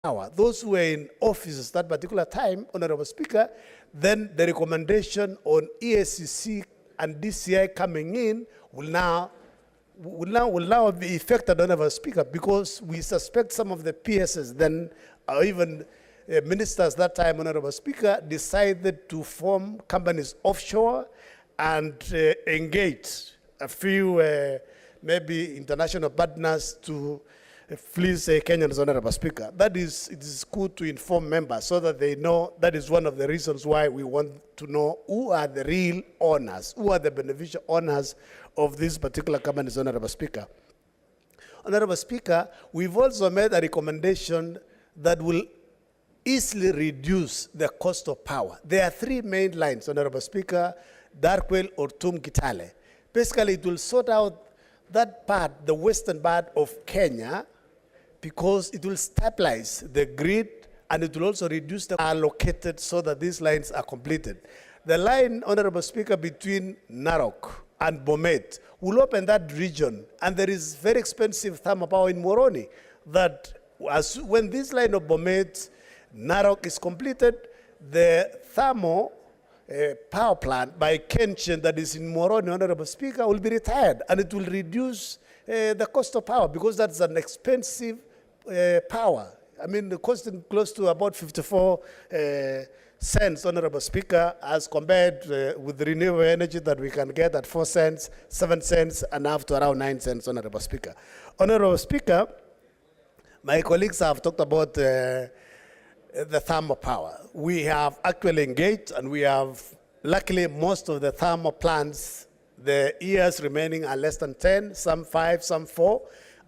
power, those who were in office at that particular time, Honorable Speaker, then the recommendation on EACC and DCI coming in will now be effected, Honorable Speaker, because we suspect some of the PSs then, or even ministers that time, Honorable Speaker, decided to form companies offshore and engage a few maybe international partners to fleece Kenyans, Honorable Speaker. It is good to inform members so that they know. That is one of the reasons why we want to know who are the real owners, who are the beneficial owners of these particular companies, Honorable Speaker. Honorable Speaker, we've also made a recommendation that will easily reduce the cost of power. There are three main lines, Honorable Speaker: Darkwell, Ortum, Kitale. Basically, it will sort out that part, the western part of Kenya, because it will stabilize the grid and it will also reduce the allocated so that these lines are completed. The line, Honorable Speaker, between Narok and Bomet will open that region, and there is very expensive thermal power in Moroni that when this line of Bomet, Narok is completed, the thermal power plant by Kenchen that is in Moroni, Honorable Speaker, will be retired, and it will reduce the cost of power, because that's an expensive power. I mean, the costing close to about 54 cents, Honorable Speaker, as compared with the renewable energy that we can get at 4 cents, 7 cents, and up to around 9 cents, Honorable Speaker. Honorable Speaker, my colleagues have talked about the thermal power. We have actually engaged, and we have, luckily, most of the thermal plants, the years remaining are less than 10, some 5, some 4.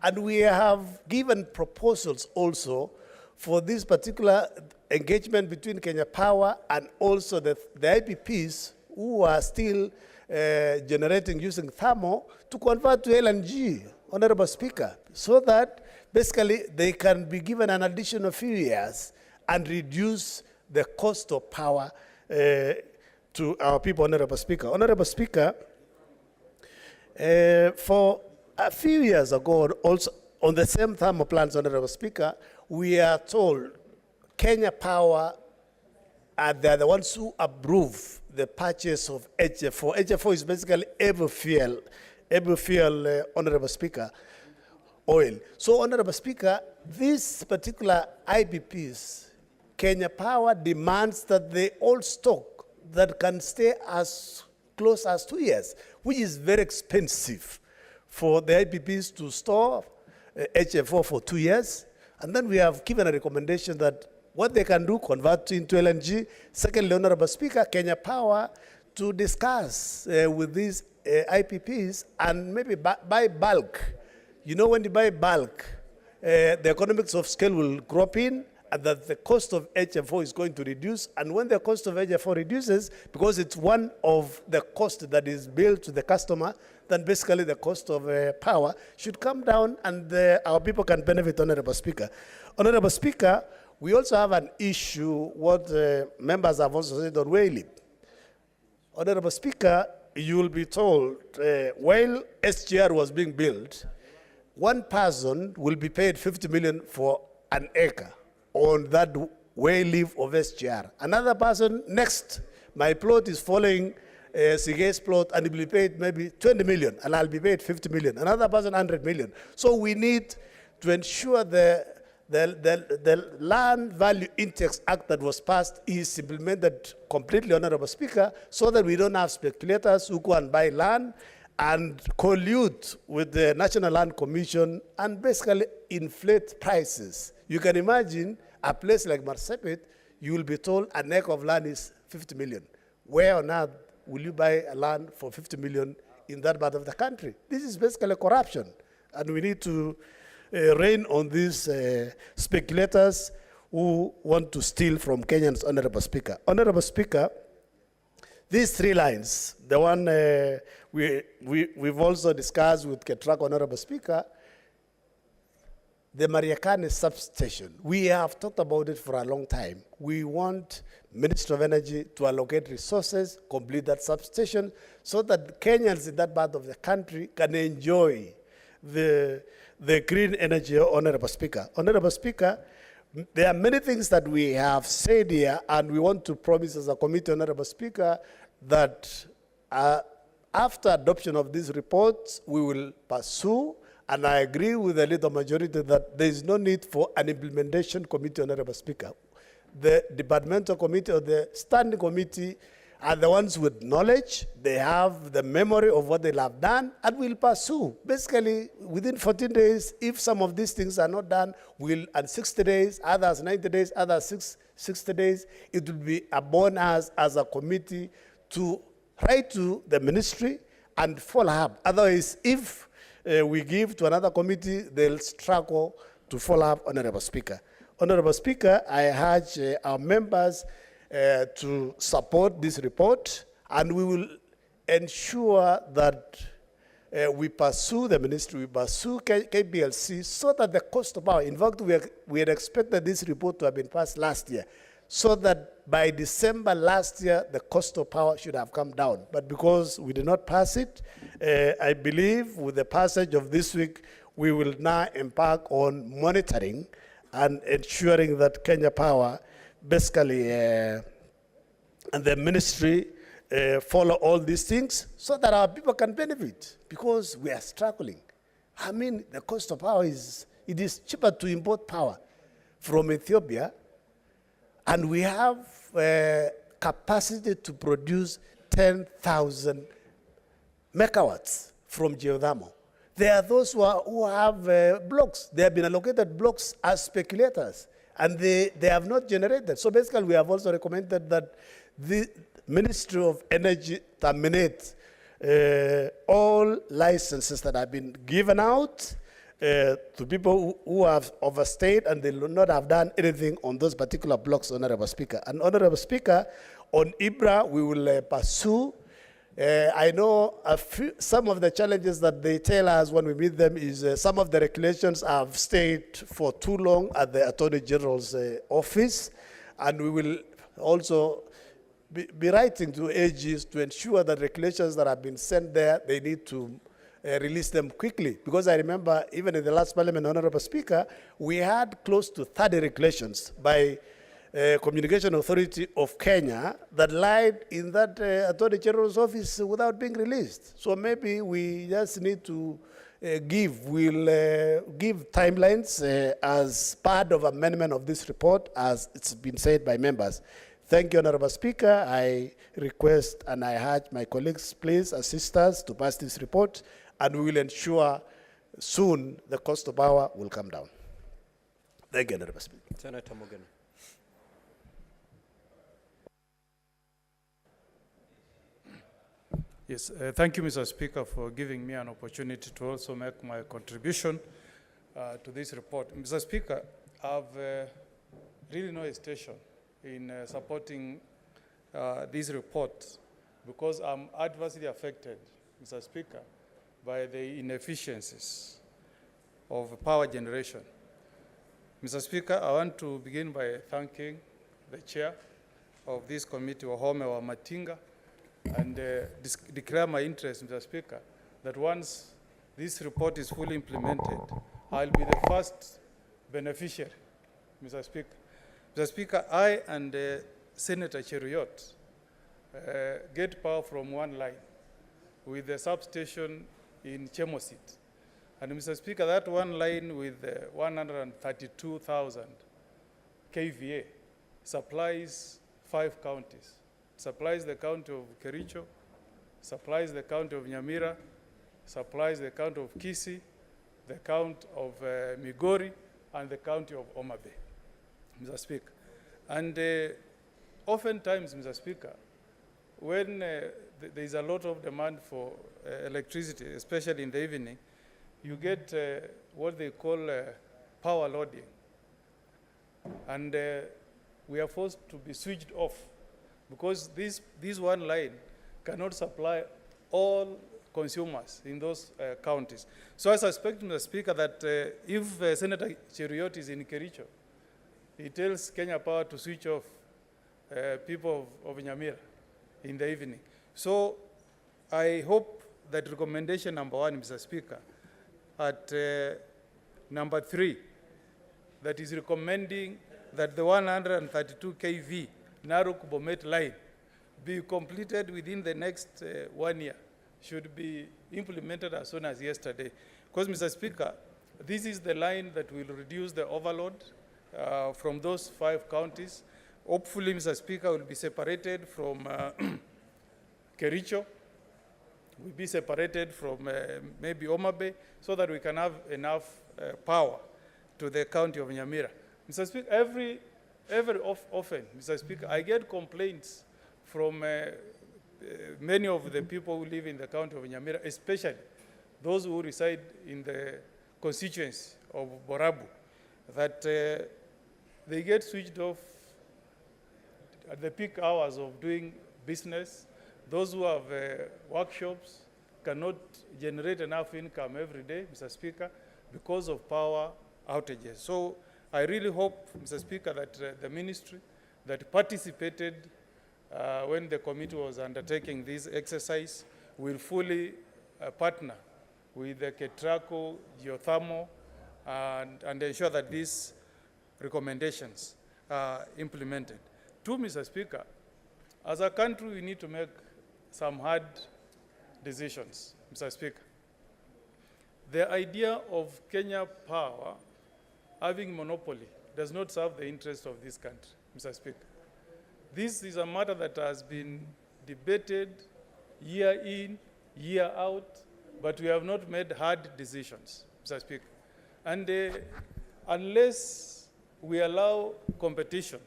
And we have given proposals also for this particular engagement between Kenya Power and also the IPPs who are still generating using thermal to convert to LNG, Honorable Speaker, so that basically they can be given an additional few years and reduce the cost of power to our people, Honorable Speaker. Honorable Speaker, for a few years ago, also on the same thermal plants, Honorable Speaker, we are told Kenya Power, they're the ones who approve the purchase of HF4. HF4 is basically every fuel, Honorable Speaker, oil. So, Honorable Speaker, these particular IPPs, Kenya Power demands that they all stock that can stay as close as 2 years, which is very expensive for the IPPs to store HF4 for 2 years. And then we have given a recommendation that what they can do, convert into LNG. Secondly, Honorable Speaker, Kenya Power to discuss with these IPPs and maybe buy bulk. You know, when you buy bulk, the economics of scale will crop in, and that the cost of HF4 is going to reduce. And when the cost of HF4 reduces, because it's one of the costs that is billed to the customer, then basically the cost of power should come down, and our people can benefit, Honorable Speaker. Honorable Speaker, we also have an issue, what members have also said on Whaley. Honorable Speaker, you will be told, while SGR was being built, one person will be paid 50 million for an acre on that way leave of SGR. Another person, next, my plot is following Sige's plot, and he will be paid maybe 20 million, and I'll be paid 50 million. Another person, 100 million. So we need to ensure the Land Value Index Act that was passed is implemented completely, Honorable Speaker, so that we don't have speculators who go and buy land and collude with the National Land Commission and basically inflate prices. You can imagine a place like Marsabit, you will be told an acre of land is 50 million. Where on earth will you buy a land for 50 million in that part of the country? This is basically corruption, and we need to rein on these speculators who want to steal from Kenyans, Honorable Speaker. Honorable Speaker, these three lines, the one we've also discussed with Ketrak, Honorable Speaker, the Mariakane substation. We have talked about it for a long time. We want Ministry of Energy to allocate resources, complete that substation, so that Kenyans in that part of the country can enjoy the green energy, Honorable Speaker. Honorable Speaker, There are many things that we have said here, and we want to promise as a committee, Honorable Speaker, that after adoption of these reports, we will pursue, and I agree with the leader majority that there is no need for an implementation committee, Honorable Speaker. The departmental committee or the standing committee are the ones with knowledge. They have the memory of what they'll have done, and we'll pursue. Basically, within 14 days, if some of these things are not done, and 60 days, others 90 days, others 60 days, it will be upon us as a committee to write to the ministry and follow up. Otherwise, if we give to another committee, they'll struggle to follow up, Honorable Speaker. Honorable Speaker, I urge our members to support this report, and we will ensure that we pursue the ministry, we pursue KPLC, so that the cost of power, in fact, we had expected this report to have been passed last year, so that by December last year, the cost of power should have come down. But because we did not pass it, I believe with the passage of this week, we will now embark on monitoring and ensuring that Kenya Power basically and the ministry follow all these things so that our people can benefit, because we are struggling. I mean, the cost of power it is cheaper to import power from Ethiopia, and we have capacity to produce 10,000 megawatts from geothermal. There are those who have blocks. They have been allocated blocks as speculators, and they have not generated. So basically, we have also recommended that the Ministry of Energy terminate all licenses that have been given out to people who have overstayed and they will not have done anything on those particular blocks, Honorable Speaker. And Honorable Speaker, on IBRA, we will pursue. I know some of the challenges that they tell us when we meet them is some of the regulations have stayed for too long at the Attorney General's office, and we will also be writing to AGs to ensure that regulations that have been sent there, they need to release them quickly. Because I remember even in the last Parliament, Honorable Speaker, we had close to 30 regulations by Communication Authority of Kenya that lied in that Attorney General's office without being released. So maybe we just need to give timelines as part of amendment of this report, as it's been said by members. Thank you, Honorable Speaker. I request and I urge my colleagues, please assist us to pass this report, and we will ensure soon the cost of power will come down. Thank you, Honorable Speaker. Senator Morgan. Yes, thank you, Mr. Speaker, for giving me an opportunity to also make my contribution to this report. Mr. Speaker, I have really no hesitation in supporting this report because I'm adversely affected, Mr. Speaker, by the inefficiencies of power generation. Mr. Speaker, I want to begin by thanking the chair of this committee, Wahome Wamatinga, and declare my interest, Mr. Speaker, that once this report is fully implemented, I'll be the first beneficiary, Mr. Speaker. Mr. Speaker, I and Senator Cheruiyot get power from one line with the substation in Chemosit. And Mr. Speaker, that one line with 132,000 kVA supplies 5 counties. Supplies the county of Kericho, supplies the county of Nyamira, supplies the county of Kisii, the county of Migori, and the county of Homa Bay, Mr. Speaker. And oftentimes, Mr. Speaker, when there is a lot of demand for electricity, especially in the evening, you get what they call power loading. And we are forced to be switched off because this one line cannot supply all consumers in those counties. So I suspect, Mr. Speaker, that if Senator Cheruiyot is in Kericho, he tells Kenya Power to switch off people of Nyamira in the evening. So I hope that recommendation number 1, Mr. Speaker, at number 3, that is recommending that the 132 kV Narok-Bomet line be completed within the next 1 year, should be implemented as soon as yesterday. Because, Mr. Speaker, this is the line that will reduce the overload from those 5 counties. Hopefully, Mr. Speaker, will be separated from Kericho, will be separated from maybe Homa Bay, so that we can have enough power to the county of Nyamira. Mr. Speaker, every often, Mr. Speaker, I get complaints from many of the people who live in the county of Nyamira, especially those who reside in the constituency of Borabu, that they get switched off at the peak hours of doing business. Those who have workshops cannot generate enough income every day, Mr. Speaker, because of power outages. So I really hope, Mr. Speaker, that the ministry that participated when the committee was undertaking this exercise will fully partner with the Ketraco geothermal and ensure that these recommendations are implemented. Two, Mr. Speaker, as a country, we need to make some hard decisions, Mr. Speaker. The idea of Kenya Power having monopoly does not serve the interest of this country, Mr. Speaker. This is a matter that has been debated year in, year out, but we have not made hard decisions, Mr. Speaker. And unless we allow competition,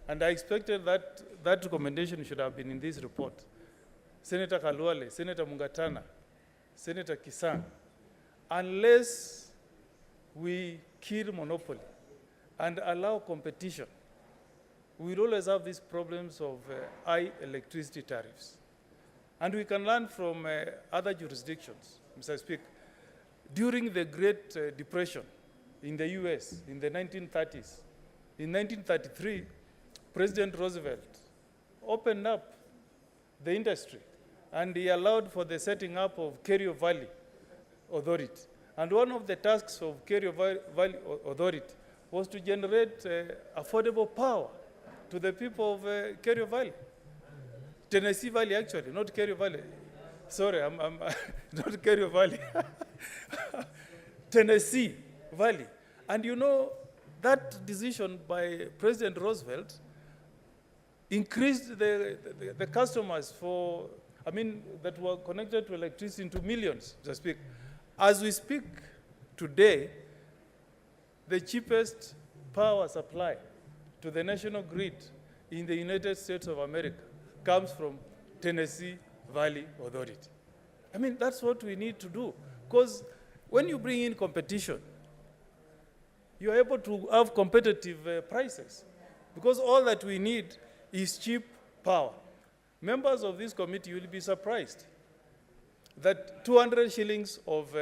and I expected that that recommendation should have been in this report. Senator Kalwale, Senator Mungatana, Senator Kisang, unless we kill monopoly and allow competition, we will always have these problems of high electricity tariffs. And we can learn from other jurisdictions, Mr. Speaker. During the Great Depression in the US in the 1930s, in 1933, President Roosevelt opened up the industry, and he allowed for the setting up of Kerio Valley Authority. And one of the tasks of Kerio Valley Authority was to generate affordable power to the people of Kerio Valley. Tennessee Valley, actually, not Kerio Valley. Sorry, I'm not Kerio Valley. Tennessee Valley. And you know, that decision by President Roosevelt increased the customers for, that were connected to electricity into millions, to speak. As we speak today, the cheapest power supply to the national grid in the United States of America comes from Tennessee Valley Authority. That's what we need to do. Because when you bring in competition, you are able to have competitive prices. Because all that we need is cheap power. Members of this committee will be surprised that 200 shillings of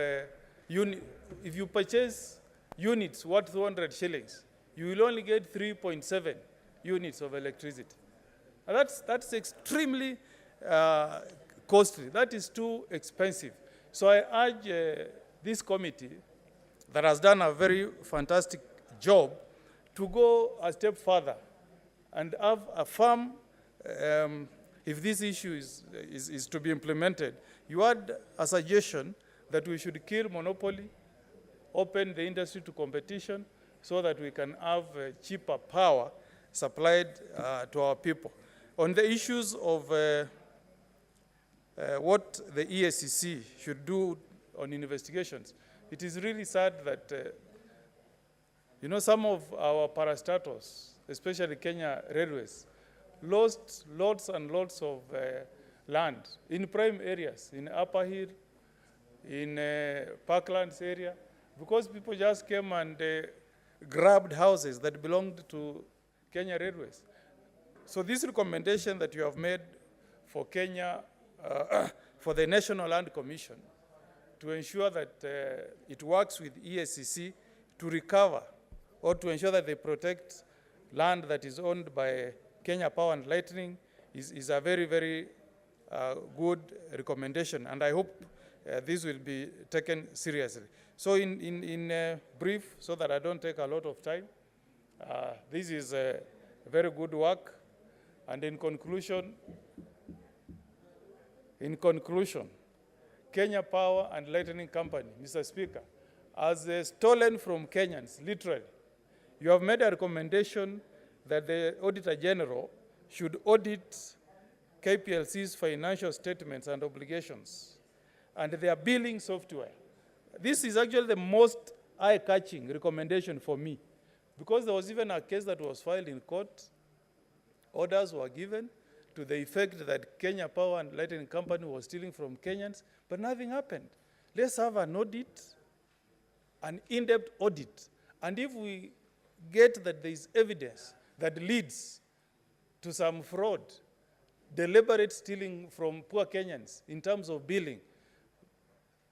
unit, if you purchase units worth 200 shillings, you will only get 3.7 units of electricity. And that's extremely costly. That is too expensive. So I urge this committee that has done a very fantastic job to go a step further and have a firm, if this issue is to be implemented. You had a suggestion that we should kill monopoly, open the industry to competition, so that we can have cheaper power supplied to our people. On the issues of what the EACC should do on investigations, it is really sad that some of our parastatals, especially Kenya Railways, lost lots and lots of land in prime areas, in Upper Hill, in Parklands area, because people just came and grabbed houses that belonged to Kenya Railways. So this recommendation that you have made for Kenya, for the National Land Commission, to ensure that it works with EACC to recover or to ensure that they protect land that is owned by Kenya Power and Lighting is a very, very good recommendation. And I hope this will be taken seriously. So in brief, so that I don't take a lot of time, this is a very good work. And in conclusion, Kenya Power and Lightning Company, Mr. Speaker, has stolen from Kenyans, literally. You have made a recommendation that the Auditor General should audit KPLC's financial statements and obligations and their billing software. This is actually the most eye-catching recommendation for me, because there was even a case that was filed in court. Orders were given to the effect that Kenya Power and Lightning Company was stealing from Kenyans, but nothing happened. Let's have an audit, an in-depth audit. And if we get that there is evidence that leads to some fraud, deliberate stealing from poor Kenyans in terms of billing,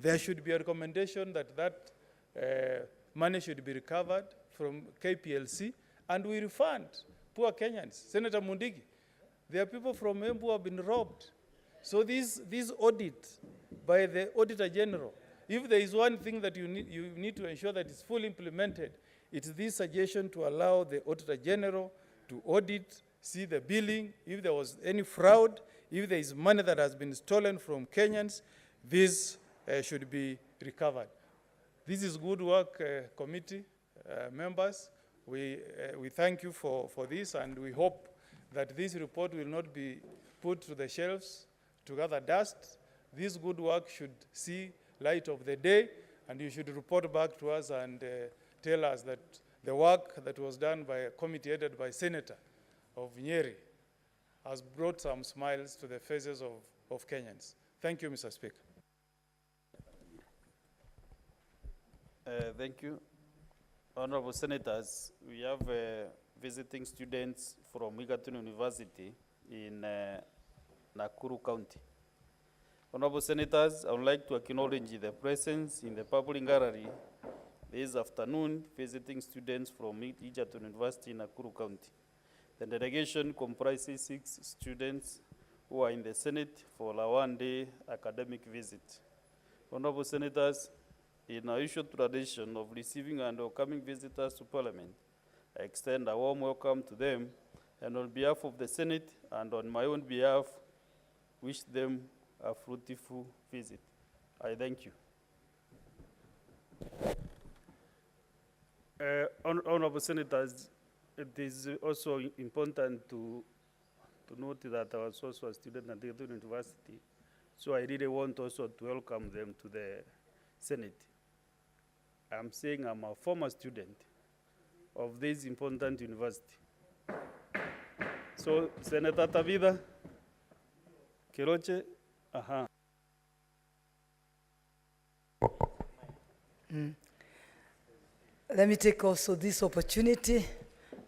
there should be a recommendation that that money should be recovered from KPLC and we refund poor Kenyans. Senator Mundigi, there are people from Embu who have been robbed. So this audit by the Auditor General, if there is one thing that you need to ensure that it's fully implemented, it's this suggestion to allow the Auditor General to audit, see the billing, if there was any fraud, if there is money that has been stolen from Kenyans, this should be recovered. This is good work, committee members. We thank you for this, and we hope that this report will not be put to the shelves to gather dust. This good work should see light of the day, and you should report back to us and tell us that the work that was done by a committee headed by Senator of Nyeri has brought some smiles to the faces of Kenyans. Thank you, Mr. Speaker. Thank you. Honorable Senators, we have visiting students from Egerton University in Nakuru County. Honorable Senators, I would like to acknowledge the presence in the public gallery this afternoon visiting students from Egerton University in Nakuru County. The delegation comprises 6 students who are in the Senate for a one-day academic visit. Honorable Senators, in our usual tradition of receiving and welcoming visitors to Parliament, I extend a warm welcome to them, and on behalf of the Senate and on my own behalf, wish them a fruitful visit. I thank you. Honorable Senators, it is also important to note that I was also a student at the university, so I really want also to welcome them to the Senate. I'm saying I'm a former student of this important university. So, Senator Tavida, Keroche, Let me take also this opportunity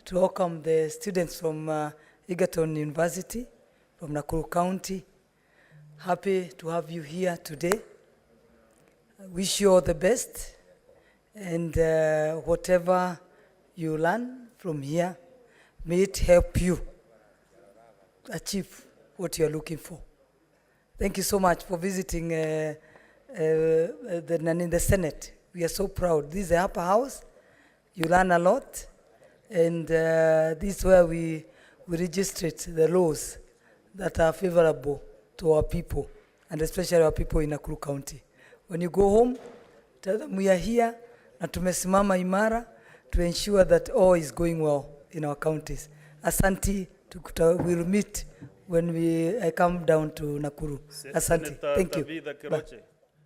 to welcome the students from Egerton University, from Nakuru County. Happy to have you here today. I wish you all the best, and whatever you learn from here, may it help you achieve what you're looking for. Thank you so much for visiting in the Senate. We are so proud. This is the upper house. You learn a lot, and this is where we registrate the laws that are favorable to our people, and especially our people in Nakuru County. When you go home, tell them we are here na tumesimama imara to ensure that all is going well in our counties. Asante, we'll meet when I come down to Nakuru. Asante, thank you.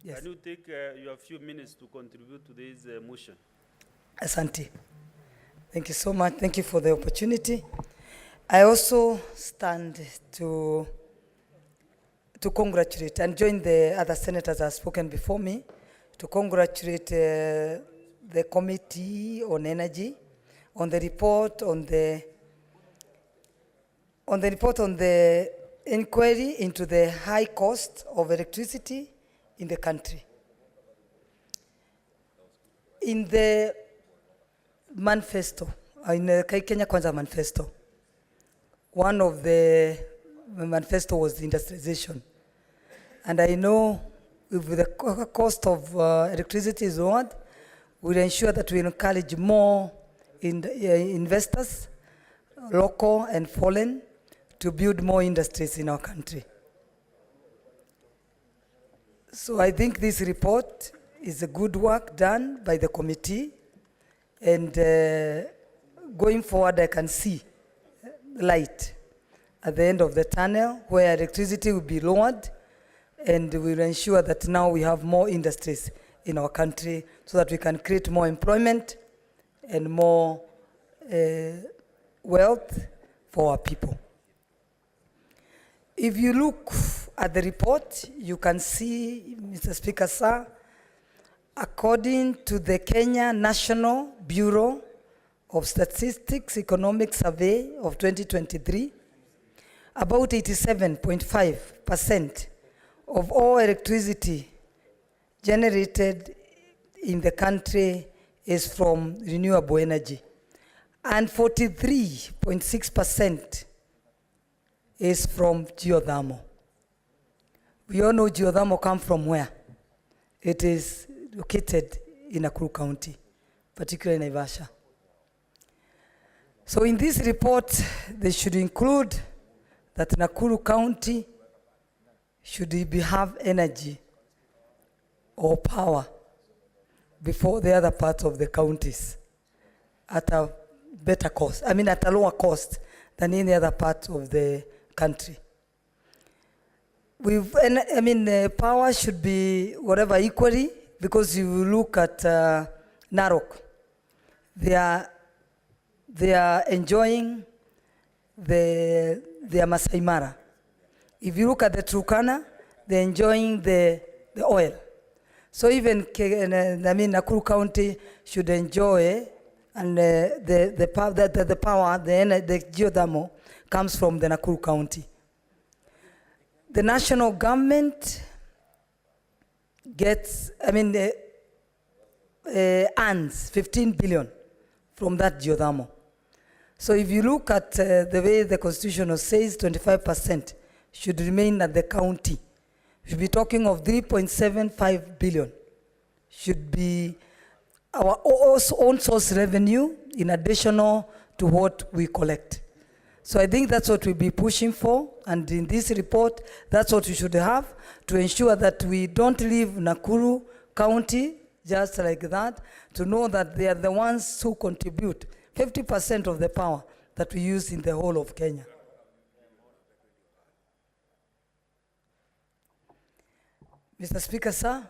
Yes. Can you take your few minutes to contribute to this motion? Asante. Thank you so much. Thank you for the opportunity. I also stand to congratulate and join the other senators that have spoken before me to congratulate the Committee on Energy on the report on the inquiry into the high cost of electricity in the country. In the manifesto, in the Kenya Kwanza manifesto, one of the manifesto was the industrialization. And I know if the cost of electricity is lowered, We'll ensure that we encourage more investors, local and foreign, to build more industries in our country. So I think this report is a good work done by the committee, and going forward I can see light at the end of the tunnel where electricity will be lowered, and we'll ensure that now we have more industries in our country so that we can create more employment and more wealth for our people. If you look at the report, you can see, Mr. Speaker, sir, according to the Kenya National Bureau of Statistics Economic Survey of 2023, about 87.5% of all electricity generated in the country is from renewable energy, and 43.6% is from geothermal. We all know geothermal comes from where? It is located in Nakuru County, particularly in Naivasha. So in this report, they should include that Nakuru County should have energy or power before the other parts of the counties at a better cost, at a lower cost than any other part of the country. Power should be whatever equally, because you look at Narok, they are enjoying their Masai Mara. If you look at the Turkana, they're enjoying the oil. So even Nakuru County should enjoy, and the power, the geothermal comes from the Nakuru County. The national government gets, earns 15 billion from that geothermal. So if you look at the way the Constitution says 25% should remain at the county, we should be talking of 3.75 billion should be our own source revenue in addition to what we collect. So I think that's what we'll be pushing for, and in this report, that's what we should have to ensure that we don't leave Nakuru County just like that, to know that they are the ones who contribute 50% of the power that we use in the whole of Kenya. Mr. Speaker, sir,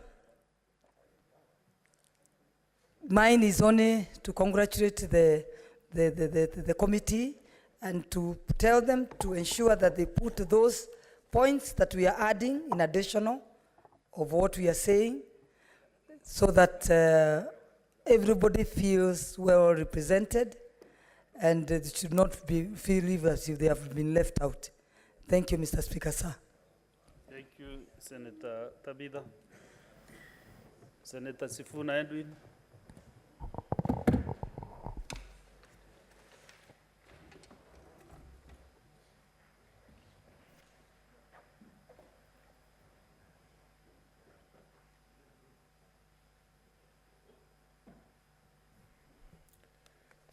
mine is only to congratulate the committee and to tell them to ensure that they put those points that we are adding in additional of what we are saying, so that everybody feels well represented, and it should not feel as if they have been left out. Thank you, Mr. Speaker, sir. Thank you, Senator Tabitha. Senator Sifuna Edwin.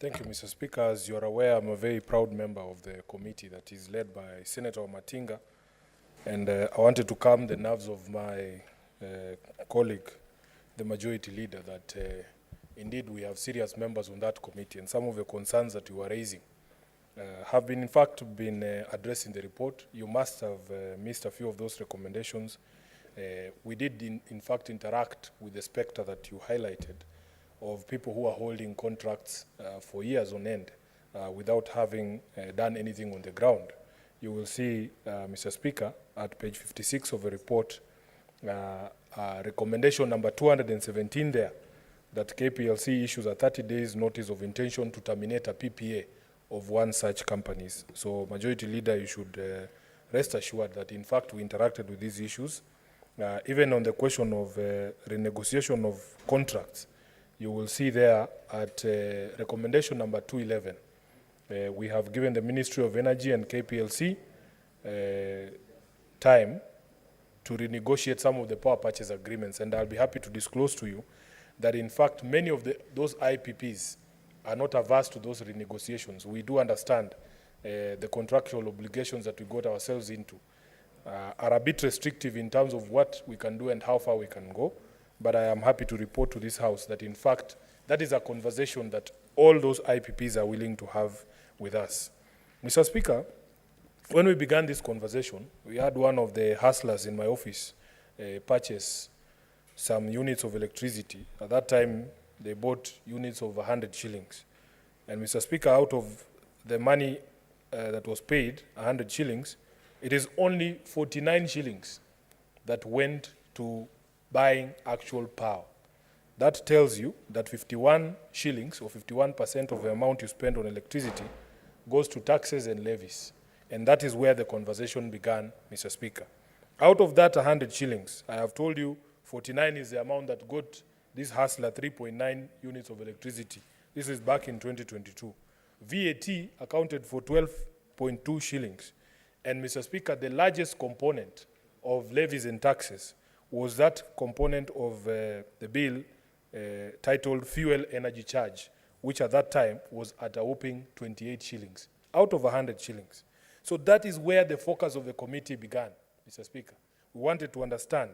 Thank you, Mr. Speaker. As you're aware, I'm a very proud member of the committee that is led by Senator Matinga, and I wanted to calm the nerves of my colleague, the majority leader, that indeed we have serious members on that committee, and some of the concerns that you are raising have been, in fact, addressed in the report. You must have missed a few of those recommendations. We did, in fact, interact with the specter that you highlighted, of people who are holding contracts for years on end without having done anything on the ground. You will see, Mr. Speaker, at page 56 of the report, recommendation number 217 there, that KPLC issues a 30 days notice of intention to terminate a PPA of one such companies. So, Majority Leader, you should rest assured that, in fact, we interacted with these issues. Even on the question of renegotiation of contracts, you will see there at recommendation number 211, we have given the Ministry of Energy and KPLC time to renegotiate some of the power purchase agreements, and I'll be happy to disclose to you that in fact many of those IPPs are not averse to those renegotiations. We do understand the contractual obligations that we got ourselves into are a bit restrictive in terms of what we can do and how far we can go. But I am happy to report to this House that in fact, that is a conversation that all those IPPs are willing to have with us. Mr. Speaker, when we began this conversation, we had one of the hustlers in my office purchase some units of electricity. At that time, they bought units of 100 shillings. And Mr. Speaker, out of the money that was paid, 100 shillings, it is only 49 shillings that went to buying actual power. That tells you that 51 shillings or 51% of the amount you spend on electricity goes to taxes and levies. And that is where the conversation began, Mr. Speaker. Out of that 100 shillings, I have told you 49 is the amount that got this hustler 3.9 units of electricity. This is back in 2022. VAT accounted for 12.2 shillings. And Mr. Speaker, the largest component of levies and taxes was that component of the bill titled Fuel Energy Charge, which at that time was at a whopping 28 shillings, out of 100 shillings. So that is where the focus of the committee began, Mr. Speaker. We wanted to understand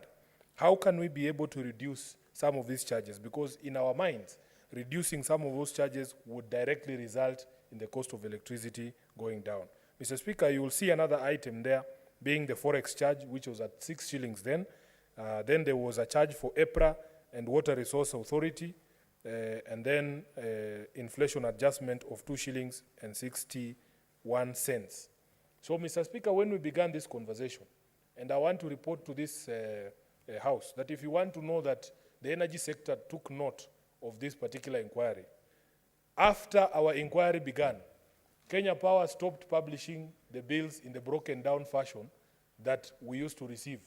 how can we be able to reduce some of these charges, because in our minds, reducing some of those charges would directly result in the cost of electricity going down. Mr. Speaker, you will see another item there being the forex charge, which was at 6 shillings then. Then there was a charge for EPRA and Water Resource Authority, and then inflation adjustment of 2 shillings and 61 cents. So, Mr. Speaker, when we began this conversation, and I want to report to this House that if you want to know that the energy sector took note of this particular inquiry, after our inquiry began, Kenya Power stopped publishing the bills in the broken down fashion that we used to receive,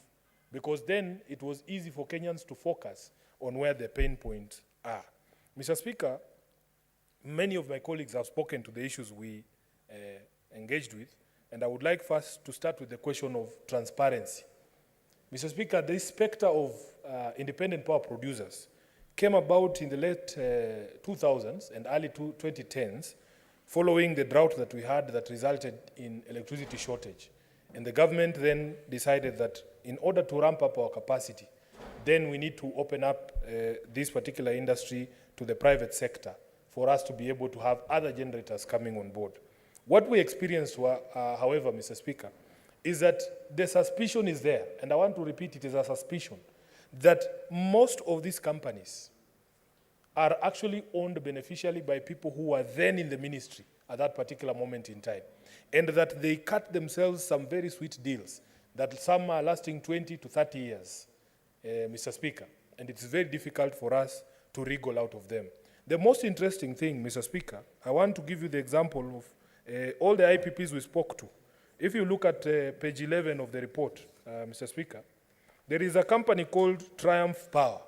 because then it was easy for Kenyans to focus on where the pain points are. Mr. Speaker, many of my colleagues have spoken to the issues we engaged with, and I would like first to start with the question of transparency. Mr. Speaker, the specter of independent power producers came about in the late 2000s and early 2010s, following the drought that we had that resulted in electricity shortage. And the government then decided that in order to ramp up our capacity, then we need to open up this particular industry to the private sector for us to be able to have other generators coming on board. What we experienced, however, Mr. Speaker, is that the suspicion is there, and I want to repeat, it is a suspicion, that most of these companies are actually owned beneficially by people who were then in the ministry at that particular moment in time, and that they cut themselves some very sweet deals, that some are lasting 20 to 30 years, Mr. Speaker, and it's very difficult for us to wriggle out of them. The most interesting thing, Mr. Speaker, I want to give you the example of all the IPPs we spoke to. If you look at page 11 of the report, Mr. Speaker, there is a company called Triumph Power.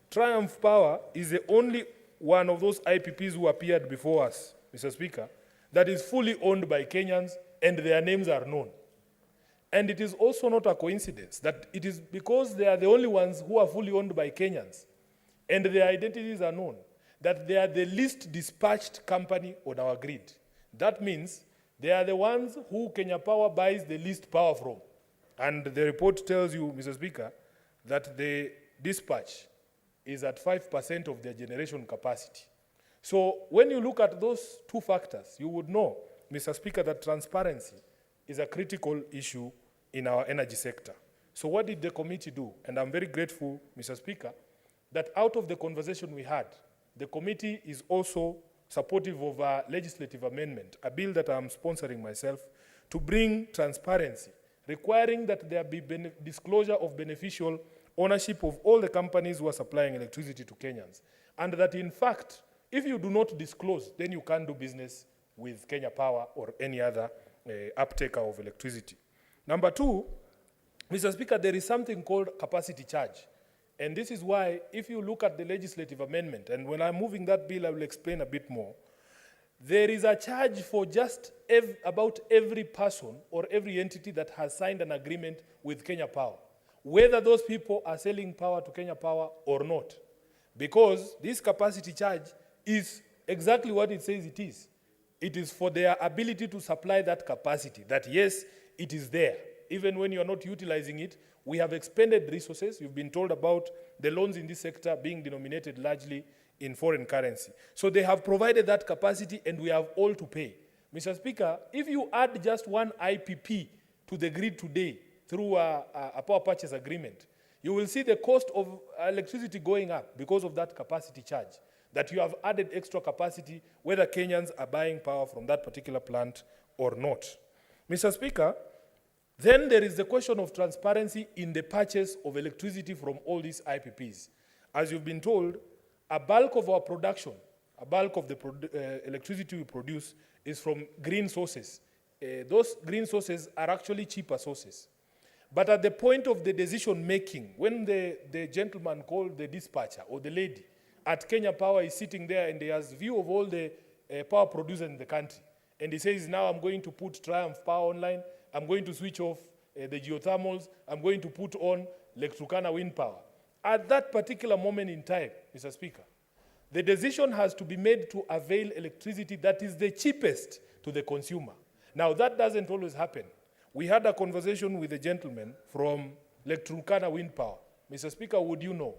Triumph Power is the only one of those IPPs who appeared before us, Mr. Speaker, that is fully owned by Kenyans, and their names are known. And it is also not a coincidence that it is because they are the only ones who are fully owned by Kenyans, and their identities are known, that they are the least dispatched company on our grid. That means they are the ones who Kenya Power buys the least power from. And the report tells you, Mr. Speaker, that the dispatch is at 5% of their generation capacity. So when you look at those two factors, you would know, Mr. Speaker, that transparency is a critical issue in our energy sector. So what did the committee do? And I'm very grateful, Mr. Speaker, that out of the conversation we had, the committee is also supportive of a legislative amendment, a bill that I'm sponsoring myself, to bring transparency, requiring that there be disclosure of beneficial ownership of all the companies who are supplying electricity to Kenyans. And that in fact, if you do not disclose, then you can't do business with Kenya Power or any other uptaker of electricity. Number two, Mr. Speaker, there is something called capacity charge. And this is why, if you look at the legislative amendment, and when I'm moving that bill, I will explain a bit more, there is a charge for just about every person or every entity that has signed an agreement with Kenya Power, whether those people are selling power to Kenya Power or not. because this capacity charge is exactly what it says it is. It is for their ability to supply that capacity, that yes, it is there. Even when you are not utilizing it, we have expended resources. You've been told about the loans in this sector being denominated largely in foreign currency. So they have provided that capacity and we have all to pay. Mr. Speaker, if you add just one IPP to the grid today through a power purchase agreement, you will see the cost of electricity going up because of that capacity charge, that you have added extra capacity whether Kenyans are buying power from that particular plant or not. Mr. Speaker, then there is the question of transparency in the purchase of electricity from all these IPPs. As you've been told, a bulk of our production, a bulk of the electricity we produce is from green sources. Those green sources are actually cheaper sources. But at the point of the decision making, when the gentleman called the dispatcher or the lady at Kenya Power is sitting there and he has view of all the power producers in the country, and he says, now I'm going to put Triumph Power online, I'm going to switch off the geothermals, I'm going to put on Lake Turkana wind power. At that particular moment in time, Mr. Speaker, the decision has to be made to avail electricity that is the cheapest to the consumer. Now, that doesn't always happen. We had a conversation with a gentleman from Lake Turkana wind power. Mr. Speaker, would you know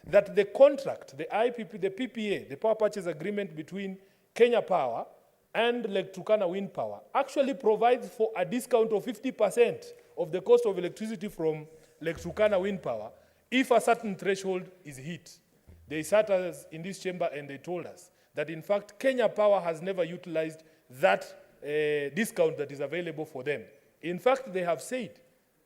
that the contract, the IPP, the PPA, the power purchase agreement between Kenya Power and Lake Turkana wind power actually provides for a discount of 50% of the cost of electricity from Lake Turkana wind power if a certain threshold is hit. They sat us in this chamber and they told us that in fact Kenya Power has never utilized that discount that is available for them. In fact, they have said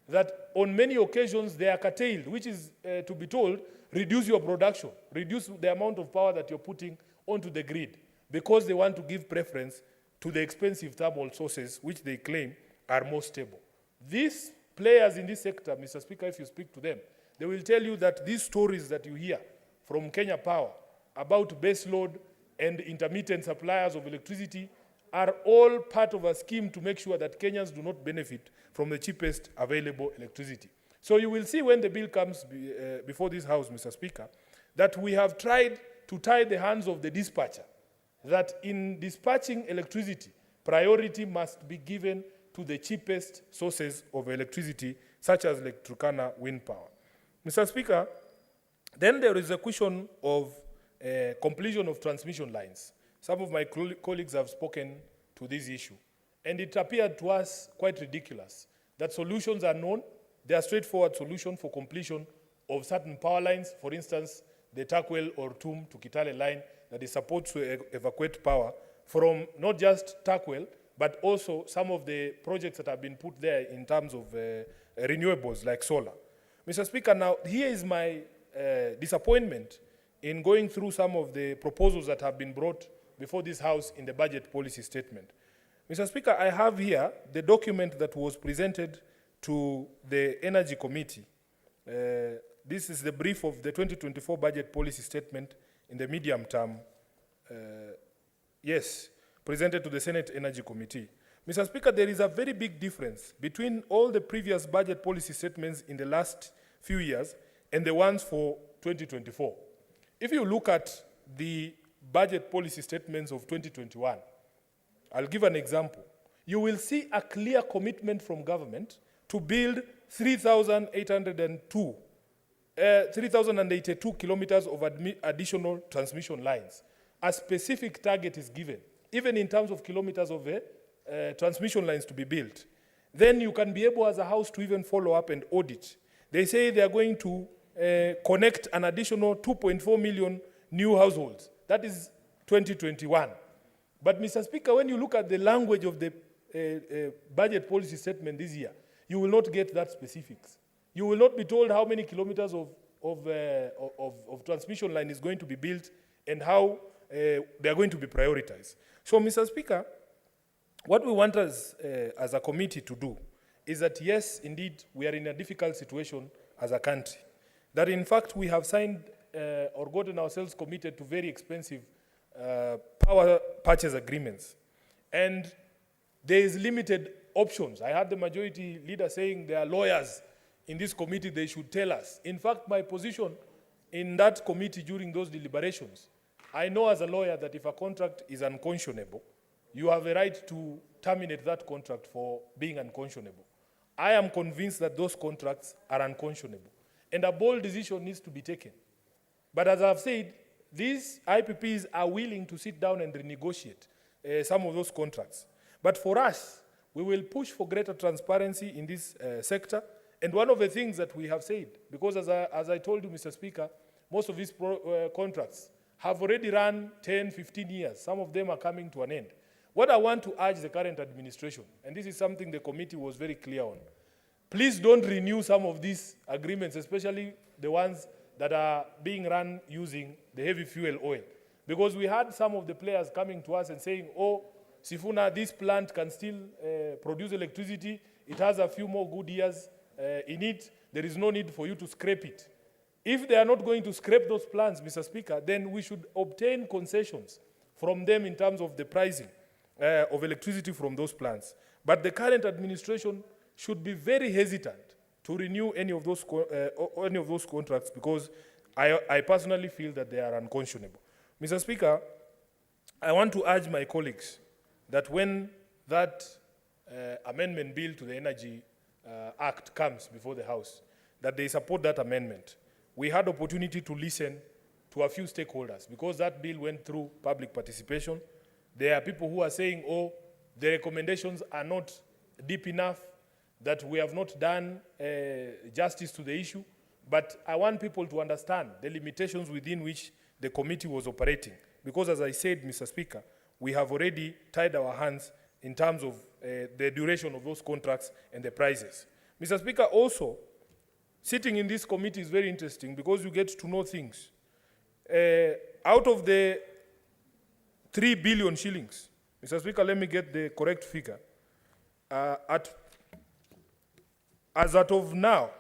that on many occasions they are curtailed, which is, to be told, reduce your production, reduce the amount of power that you're putting onto the grid, because they want to give preference to the expensive thermal sources, which they claim are more stable. These players in this sector, Mr. Speaker, if you speak to them, they will tell you that these stories that you hear from Kenya Power about base load and intermittent suppliers of electricity are all part of a scheme to make sure that Kenyans do not benefit from the cheapest available electricity. So you will see when the bill comes before this House, Mr. Speaker, that we have tried to tie the hands of the dispatcher, that in dispatching electricity, priority must be given to the cheapest sources of electricity, such as Lake Turkana wind power. Mr. Speaker, then there is a question of completion of transmission lines. Some of my colleagues have spoken to this issue, and it appeared to us quite ridiculous that solutions are known. There are straightforward solutions for completion of certain power lines, for instance, the Takwel or Tum to Kitale line that is supposed to evacuate power from not just Takwel, but also some of the projects that have been put there in terms of renewables like solar. Mr. Speaker, now here is my disappointment in going through some of the proposals that have been brought before this House in the budget policy statement. Mr. Speaker, I have here the document that was presented to the Energy Committee. This is the brief of the 2024 budget policy statement in the medium term, presented to the Senate Energy Committee. Mr. Speaker, there is a very big difference between all the previous budget policy statements in the last few years and the ones for 2024. If you look at the budget policy statements of 2021, I'll give an example. You will see a clear commitment from government to build 3,082 kilometers of additional transmission lines. A specific target is given, even in terms of kilometers of transmission lines to be built. Then you can be able as a house to even follow up and audit. They say they are going to connect an additional 2.4 million new households. That is 2021. But Mr. Speaker, when you look at the language of the budget policy statement this year, you will not get that specifics. You will not be told how many kilometers of transmission line is going to be built and how they are going to be prioritized. So, Mr. Speaker, what we want as a committee to do is that, yes, indeed, we are in a difficult situation as a country. That, in fact, we have signed or gotten ourselves committed to very expensive power purchase agreements. And there is limited options. I heard the majority leader saying there are lawyers in this committee, they should tell us. In fact, my position in that committee during those deliberations, I know as a lawyer that if a contract is unconscionable, you have a right to terminate that contract for being unconscionable. I am convinced that those contracts are unconscionable, and a bold decision needs to be taken. But as I've said, these IPPs are willing to sit down and renegotiate some of those contracts. But for us, we will push for greater transparency in this sector. And one of the things that we have said, because as I told you, Mr. Speaker, most of these contracts have already run 10, 15 years. Some of them are coming to an end. What I want to urge the current administration, and this is something the committee was very clear on, please don't renew some of these agreements, especially the ones that are being run using the heavy fuel oil. Because we had some of the players coming to us and saying, oh, Sifuna, this plant can still produce electricity. It has a few more good years in it. There is no need for you to scrape it. If they are not going to scrape those plants, Mr. Speaker, then we should obtain concessions from them in terms of the pricing of electricity from those plants. But the current administration should be very hesitant to renew any of those contracts, because I personally feel that they are unconscionable. Mr. Speaker, I want to urge my colleagues that when that amendment bill to the Energy Act comes before the House, that they support that amendment. We had opportunity to listen to a few stakeholders, because that bill went through public participation. There are people who are saying, oh, the recommendations are not deep enough, that we have not done justice to the issue. But I want people to understand the limitations within which the committee was operating. Because as I said, Mr. Speaker, we have already tied our hands in terms of the duration of those contracts and the prices. Mr. Speaker, also, sitting in this committee is very interesting because you get to know things. Out of the 3 billion shillings, Mr. Speaker, let me get the correct figure. As of now,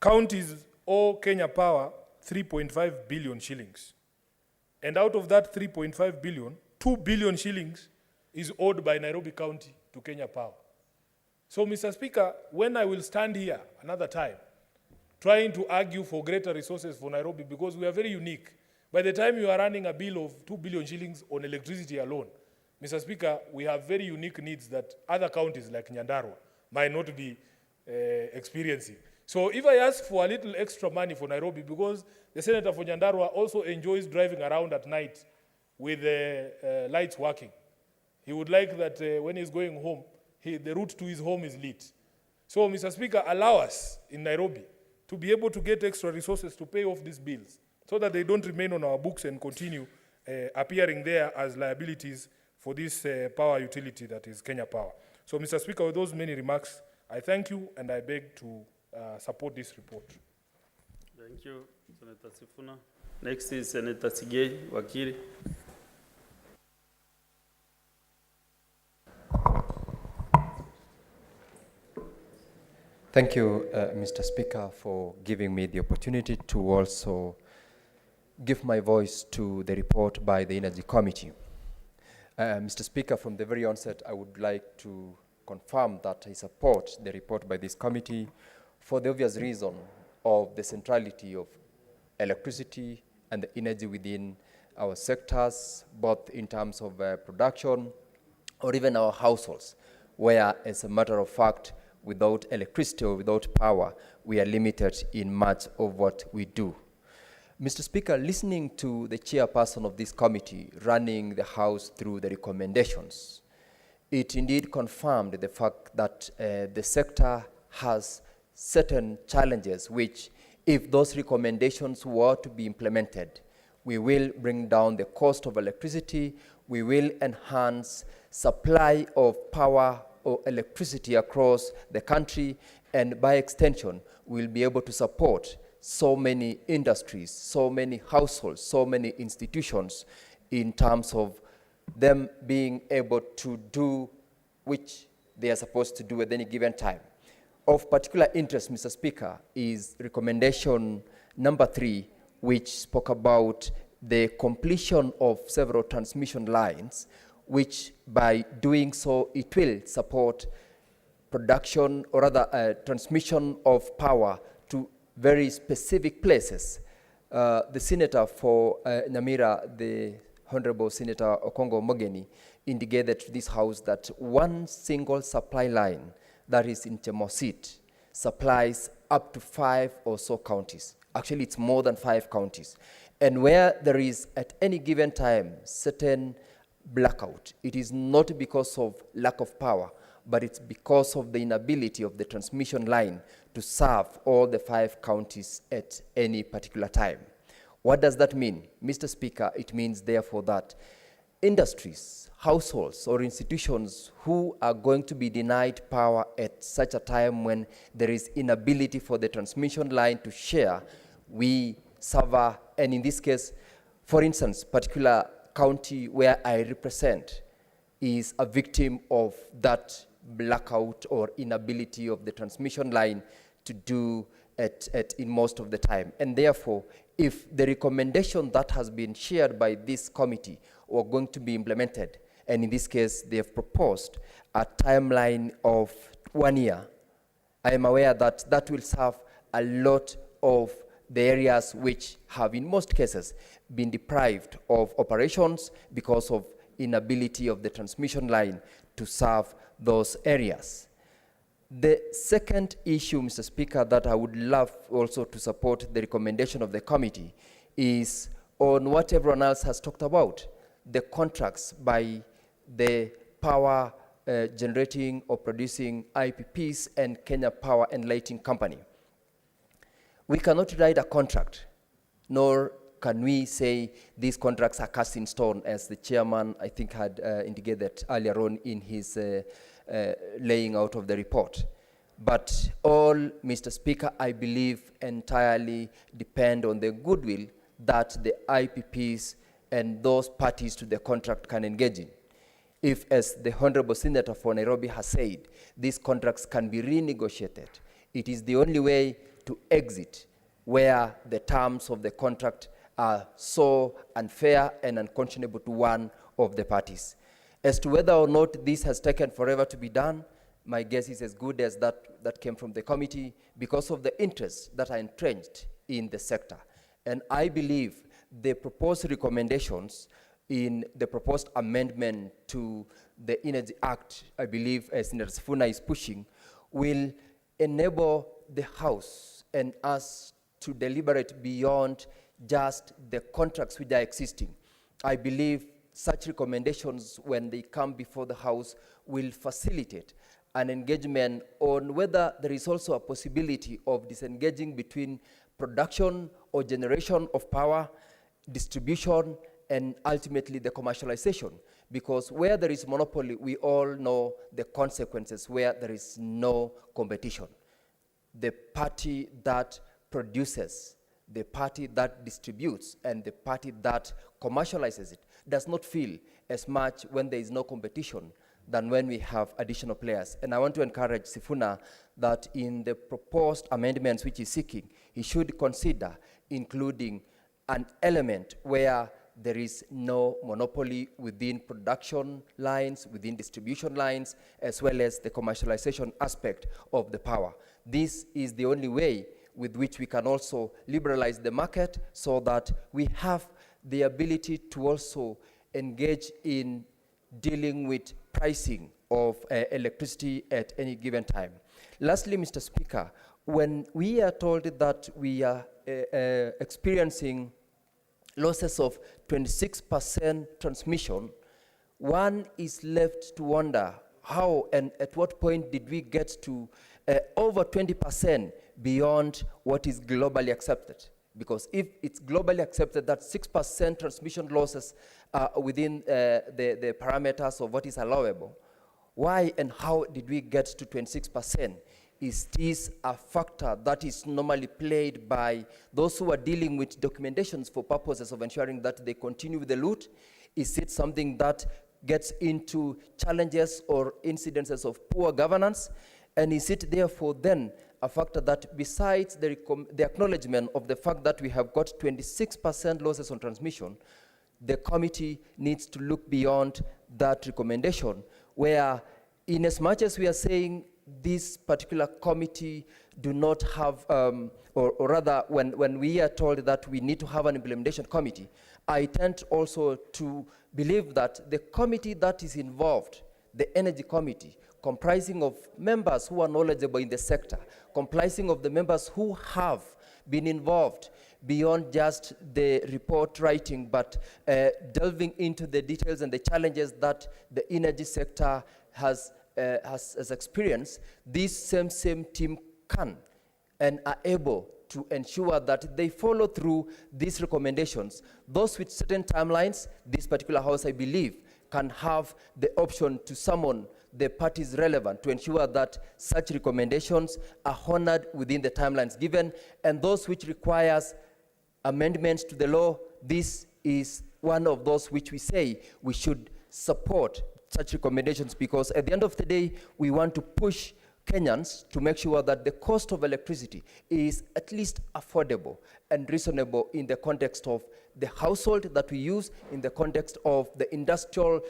counties owe Kenya Power 3.5 billion shillings. And out of that 3.5 billion, 2 billion shillings is owed by Nairobi County to Kenya Power. So, Mr. Speaker, when I will stand here another time, trying to argue for greater resources for Nairobi, because we are very unique. By the time you are running a bill of 2 billion shillings on electricity alone, Mr. Speaker, we have very unique needs that other counties like Nyandarua might not be experiencing. So if I ask for a little extra money for Nairobi, because the senator for Nyandarua also enjoys driving around at night with the lights working. He would like that when he's going home, the route to his home is lit. So, Mr. Speaker, allow us in Nairobi to be able to get extra resources to pay off these bills so that they don't remain on our books and continue appearing there as liabilities for this power utility that is Kenya Power. So, Mr. Speaker, with those many remarks, I thank you and I beg to support this report. Thank you, Senator Sifuna. Next is Senator Sigei Wakili. Thank you, Mr. Speaker, for giving me the opportunity to also give my voice to the report by the Energy Committee. Mr. Speaker, from the very onset, I would like to confirm that I support the report by this committee for the obvious reason of the centrality of electricity and the energy within our sectors, both in terms of production or even our households, where, as a matter of fact, without electricity or without power, we are limited in much of what we do. Mr. Speaker, listening to the chairperson of this committee running the House through the recommendations, it indeed confirmed the fact that the sector has certain challenges which, if those recommendations were to be implemented, we will bring down the cost of electricity, we will enhance supply of power or electricity across the country, and by extension, we'll be able to support so many industries, so many households, so many institutions in terms of them being able to do which they are supposed to do at any given time. Of particular interest, Mr. Speaker, is recommendation number 3, which spoke about the completion of several transmission lines, which by doing so, it will support production or rather transmission of power to very specific places The senator for Nyamira, the Honorable Senator Okongo Mogeni, indicated to this House that one single supply line that is in Chemosit supplies up to 5 or so counties. Actually, it's more than 5 counties. And where there is, at any given time, certain blackout, it is not because of lack of power, but it's because of the inability of the transmission line to serve all the 5 counties at any particular time. What does that mean? Mr. Speaker, it means therefore that industries, households, or institutions who are going to be denied power at such a time when there is inability for the transmission line to share, we suffer. And in this case, for instance, particular county where I represent is a victim of that blackout or inability of the transmission line to do it in most of the time. And therefore, if the recommendation that has been shared by this committee were going to be implemented, and in this case, they have proposed a timeline of 1 year, I am aware that that will serve a lot of the areas which have, in most cases, been deprived of operations because of inability of the transmission line to serve those areas. The second issue, Mr. Speaker, that I would love also to support the recommendation of the committee is on what everyone else has talked about, the contracts by the power generating or producing IPPs and Kenya Power and Lighting Company. We cannot write a contract, nor can we say these contracts are cast in stone, as the chairman, I think, had indicated earlier on in his laying out of the report. But all, Mr. Speaker, I believe entirely depend on the goodwill that the IPPs and those parties to the contract can engage in. If, as the Honorable Senator for Nairobi has said, these contracts can be renegotiated, it is the only way to exit where the terms of the contract are so unfair and unconscionable to one of the parties. As to whether or not this has taken forever to be done, my guess is as good as that came from the committee because of the interests that are entrenched in the sector. And I believe the proposed recommendations in the proposed amendment to the Energy Act, I believe, as Senator Sifuna is pushing, will enable the House and us to deliberate beyond just the contracts which are existing. I believe such recommendations, when they come before the House, will facilitate an engagement on whether there is also a possibility of disengaging between production or generation of power, distribution, and ultimately the commercialization. Because where there is monopoly, we all know the consequences where there is no competition. The party that produces, the party that distributes, and the party that commercializes it does not feel as much when there is no competition than when we have additional players. And I want to encourage Sifuna that in the proposed amendments which he's seeking, he should consider including an element where there is no monopoly within production lines, within distribution lines, as well as the commercialization aspect of the power. This is the only way with which we can also liberalize the market so that we have the ability to also engage in dealing with pricing of electricity at any given time. Lastly, Mr. Speaker, when we are told that we are experiencing losses of 26% transmission, one is left to wonder how and at what point did we get to over 20% beyond what is globally accepted? Because if it's globally accepted that 6% transmission losses are within the parameters of what is allowable, why and how did we get to 26%? Is this a factor that is normally played by those who are dealing with documentations for purposes of ensuring that they continue with the loot? Is it something that gets into challenges or incidences of poor governance? And is it therefore then a factor that, besides the acknowledgement of the fact that we have got 26% losses on transmission, the committee needs to look beyond that recommendation, where in as much as we are saying this particular committee do not have, or rather, when we are told that we need to have an implementation committee, I tend also to believe that the committee that is involved, the energy committee, comprising of members who are knowledgeable in the sector, comprising of the members who have been involved beyond just the report writing, but delving into the details and the challenges that the energy sector has experienced, this same team can and are able to ensure that they follow through these recommendations. Those with certain timelines, this particular house, I believe, can have the option to summon the parties relevant to ensure that such recommendations are honored within the timelines given, and those which requires amendments to the law, this is one of those which we say we should support such recommendations, because at the end of the day, we want to push Kenyans to make sure that the cost of electricity is at least affordable and reasonable in the context of the household that we use, in the context of the industrial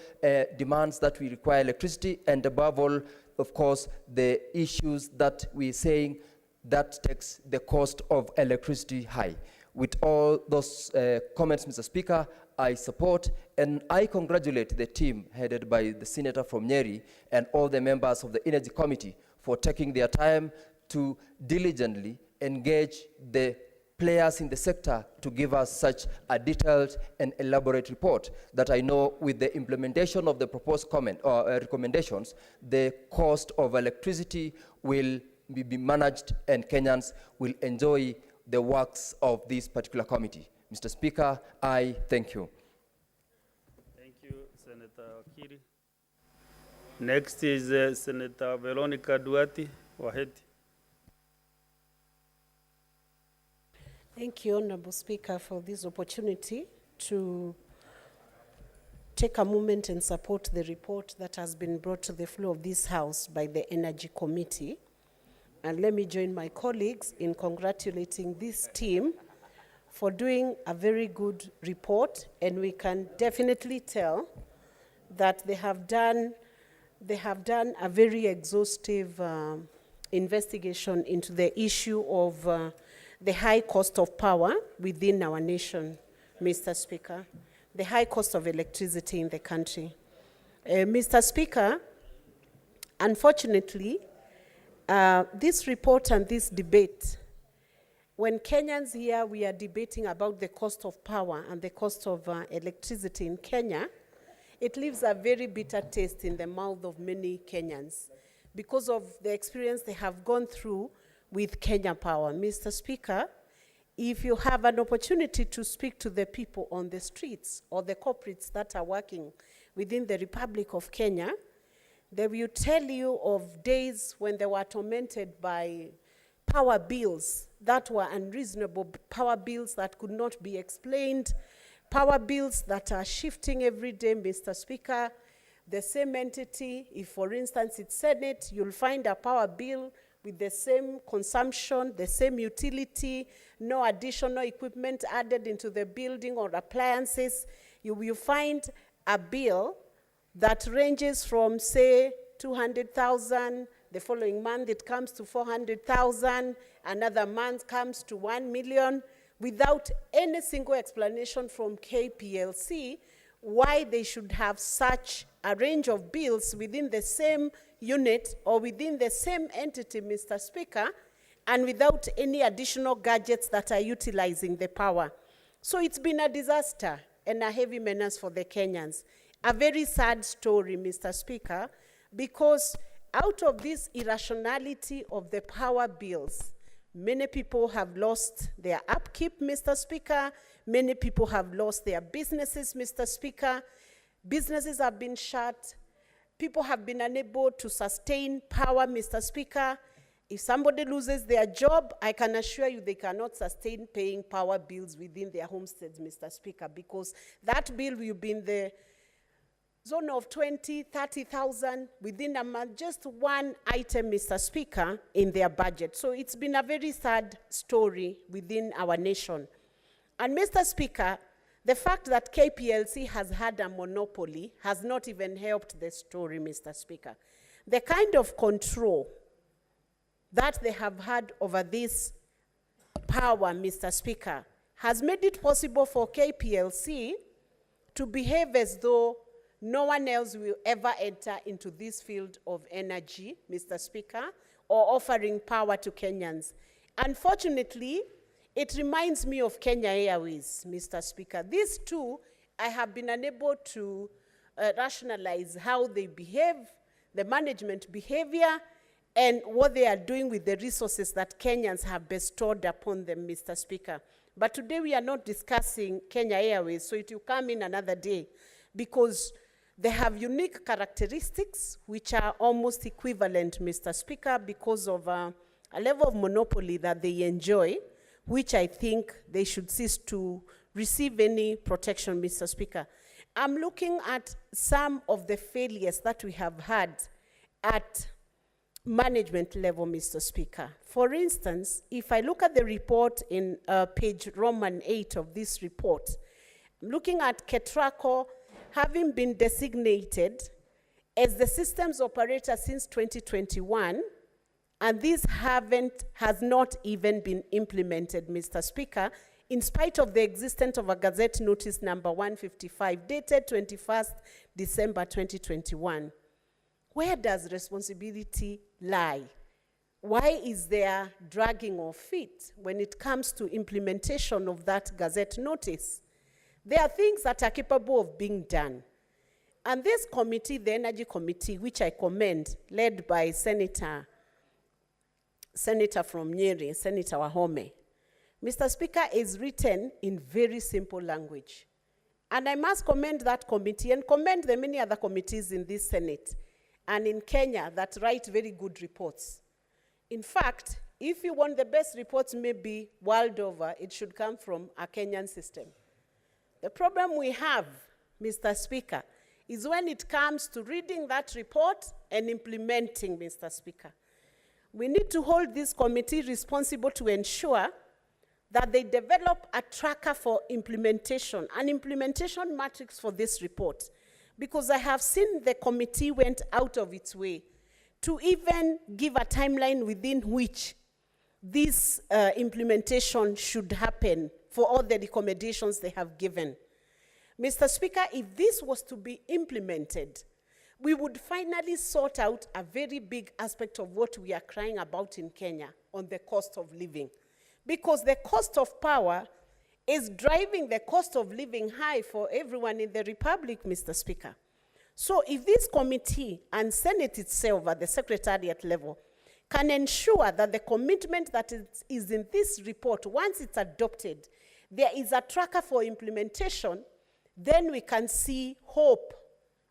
demands that we require electricity, and above all, of course, the issues that we're saying that takes the cost of electricity high. With all those comments, Mr. Speaker, I support and I congratulate the team headed by the Senator from Nyeri and all the members of the Energy Committee for taking their time to diligently engage the players in the sector to give us such a detailed and elaborate report that I know with the implementation of the proposed recommendations, the cost of electricity will be managed and Kenyans will enjoy the works of this particular committee. Mr. Speaker, I thank you. Thank you, Senator Wakiri. Next is Senator Veronica Duarte, Waheti. Thank you, Honorable Speaker, for this opportunity to take a moment and support the report that has been brought to the floor of this House by the Energy Committee. And let me join my colleagues in congratulating this team for doing a very good report, and we can definitely tell that they have done a very exhaustive investigation into the issue of the high cost of power within our nation, Mr. Speaker, the high cost of electricity in the country. Mr. Speaker, unfortunately, this report and this debate, when Kenyans here, we are debating about the cost of power and the cost of electricity in Kenya, it leaves a very bitter taste in the mouth of many Kenyans because of the experience they have gone through with Kenya Power. Mr. Speaker, if you have an opportunity to speak to the people on the streets or the corporates that are working within the Republic of Kenya, they will tell you of days when they were tormented by power bills that were unreasonable, power bills that could not be explained, power bills that are shifting every day, Mr. Speaker. The same entity, if for instance it's Senate, you'll find a power bill with the same consumption, the same utility, no additional equipment added into the building or appliances. You will find a bill that ranges from, say, 200,000, the following month it comes to 400,000, another month comes to 1 million, without any single explanation from KPLC why they should have such a range of bills within the same unit or within the same entity, Mr. Speaker, and without any additional gadgets that are utilizing the power. So it's been a disaster and a heavy menace for the Kenyans. A very sad story, Mr. Speaker, because out of this irrationality of the power bills, many people have lost their upkeep, Mr. Speaker. Many people have lost their businesses, Mr. Speaker. Businesses have been shut. People have been unable to sustain power, Mr. Speaker. If somebody loses their job, I can assure you they cannot sustain paying power bills within their homesteads, Mr. Speaker, because that bill will be in the zone of 20, 30,000 within a month, just one item, Mr. Speaker, in their budget. So it's been a very sad story within our nation. And Mr. Speaker, the fact that KPLC has had a monopoly has not even helped the story, Mr. Speaker. The kind of control that they have had over this power, Mr. Speaker, has made it possible for KPLC to behave as though no one else will ever enter into this field of energy, Mr. Speaker, or offering power to Kenyans. Unfortunately, it reminds me of Kenya Airways, Mr. Speaker. These two, I have been unable to rationalize how they behave, the management behavior, and what they are doing with the resources that Kenyans have bestowed upon them, Mr. Speaker. But today we are not discussing Kenya Airways, so it will come in another day, because they have unique characteristics which are almost equivalent, Mr. Speaker, because of a level of monopoly that they enjoy, which I think they should cease to receive any protection, Mr. Speaker. I'm looking at some of the failures that we have had at management level, Mr. Speaker. For instance, if I look at the report in page Roman 8 of this report, I'm looking at Ketraco having been designated as the systems operator since 2021, and this has not even been implemented, Mr. Speaker, in spite of the existence of a Gazette Notice number 155, dated 21st December 2021. Where does responsibility lie? Why is there dragging of feet when it comes to implementation of that Gazette Notice? There are things that are capable of being done. And this committee, the Energy Committee, which I commend, led by Senator from Nyeri, Senator Wahome, Mr. Speaker, is written in very simple language. And I must commend that committee and commend the many other committees in this Senate and in Kenya that write very good reports. In fact, if you want the best reports maybe world over, it should come from a Kenyan system. The problem we have, Mr. Speaker, is when it comes to reading that report and implementing, Mr. Speaker. We need to hold this committee responsible to ensure that they develop a tracker for implementation, an implementation matrix for this report. Because I have seen the committee went out of its way to even give a timeline within which this implementation should happen for all the recommendations they have given. Mr. Speaker, if this was to be implemented, we would finally sort out a very big aspect of what we are crying about in Kenya on the cost of living. Because the cost of power is driving the cost of living high for everyone in the Republic, Mr. Speaker. So if this committee and Senate itself at the secretariat level can ensure that the commitment that is in this report, once it's adopted, there is a tracker for implementation, then we can see hope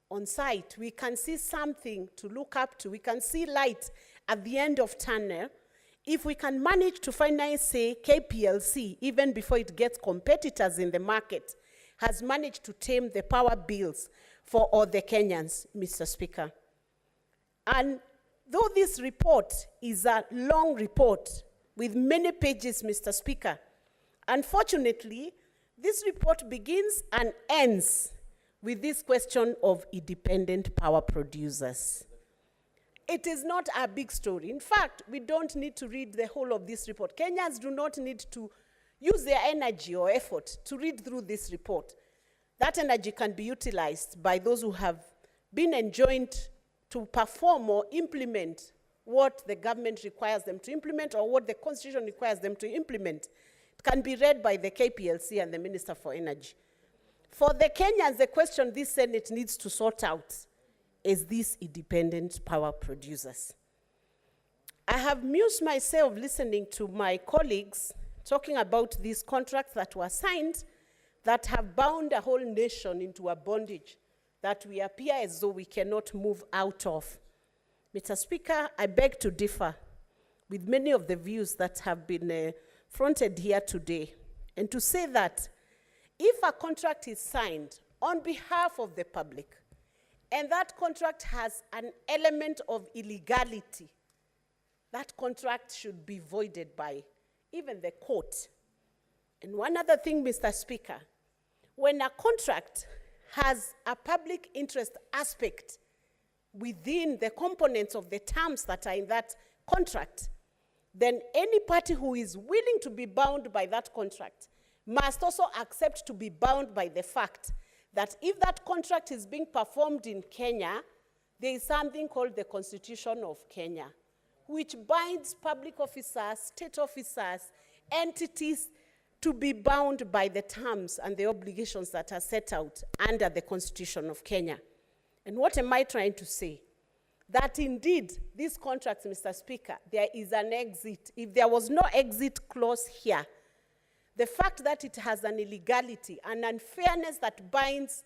on sight. We can see something to look up to. We can see light at the end of tunnel. If we can manage to finally say KPLC, even before it gets competitors in the market, has managed to tame the power bills for all the Kenyans, Mr. Speaker. And though this report is a long report with many pages, Mr. Speaker, unfortunately, this report begins and ends with this question of independent power producers. It is not a big story. In fact, we don't need to read the whole of this report. Kenyans do not need to use their energy or effort to read through this report. That energy can be utilized by those who have been enjoined to perform or implement what the government requires them to implement or what the Constitution requires them to implement. It can be read by the KPLC and the Minister for Energy. For the Kenyans, the question this Senate needs to sort out is these independent power producers. I have mused myself listening to my colleagues talking about these contracts that were signed that have bound a whole nation into a bondage that we appear as though we cannot move out of. Mr. Speaker, I beg to differ with many of the views that have been fronted here today, and to say that if a contract is signed on behalf of the public, and that contract has an element of illegality, that contract should be voided by even the court. And one other thing, Mr. Speaker, when a contract has a public interest aspect within the components of the terms that are in that contract, then any party who is willing to be bound by that contract must also accept to be bound by the fact that if that contract is being performed in Kenya, there is something called the Constitution of Kenya, which binds public officers, state officers, entities to be bound by the terms and the obligations that are set out under the Constitution of Kenya. And what am I trying to say? That indeed, this contract, Mr. Speaker, there is an exit. If there was no exit clause here, the fact that it has an illegality, an unfairness that binds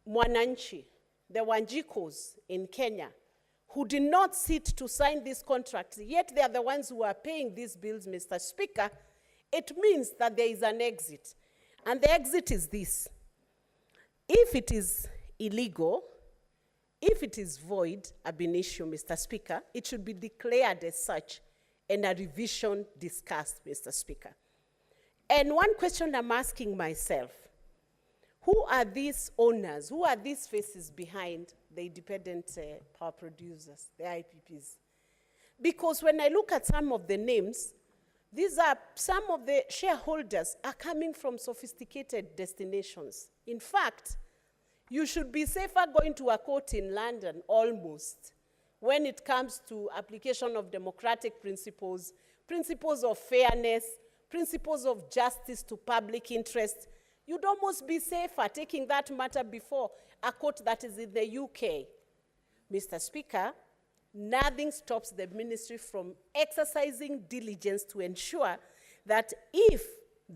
Mwananchi, the Wanjikos in Kenya, who did not sit to sign these contracts, yet they are the ones who are paying these bills, Mr. Speaker, it means that there is an exit. And the exit is this. If it is illegal, if it is void ab initio, Mr. Speaker, it should be declared as such and a revision discussed, Mr. Speaker. And one question I'm asking myself, who are these owners? Who are these faces behind the independent power producers, the IPPs? Because when I look at some of the names, these are some of the shareholders are coming from sophisticated destinations. In fact, you should be safer going to a court in London almost when it comes to application of democratic principles, principles of fairness, principles of justice to public interest. You'd almost be safer taking that matter before a court that is in the UK. Mr. Speaker, nothing stops the ministry from exercising diligence to ensure that if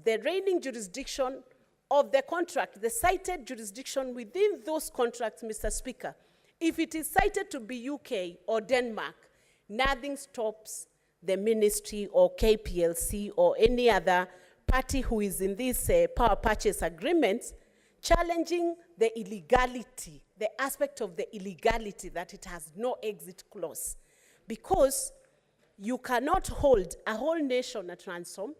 the reigning jurisdiction of the contract, the cited jurisdiction within those contracts, Mr. Speaker, if it is cited to be UK or Denmark, nothing stops the ministry or KPLC or any other party who is in this power purchase agreement challenging the illegality, the aspect of the illegality that it has no exit clause. Because you cannot hold a whole nation at ransom,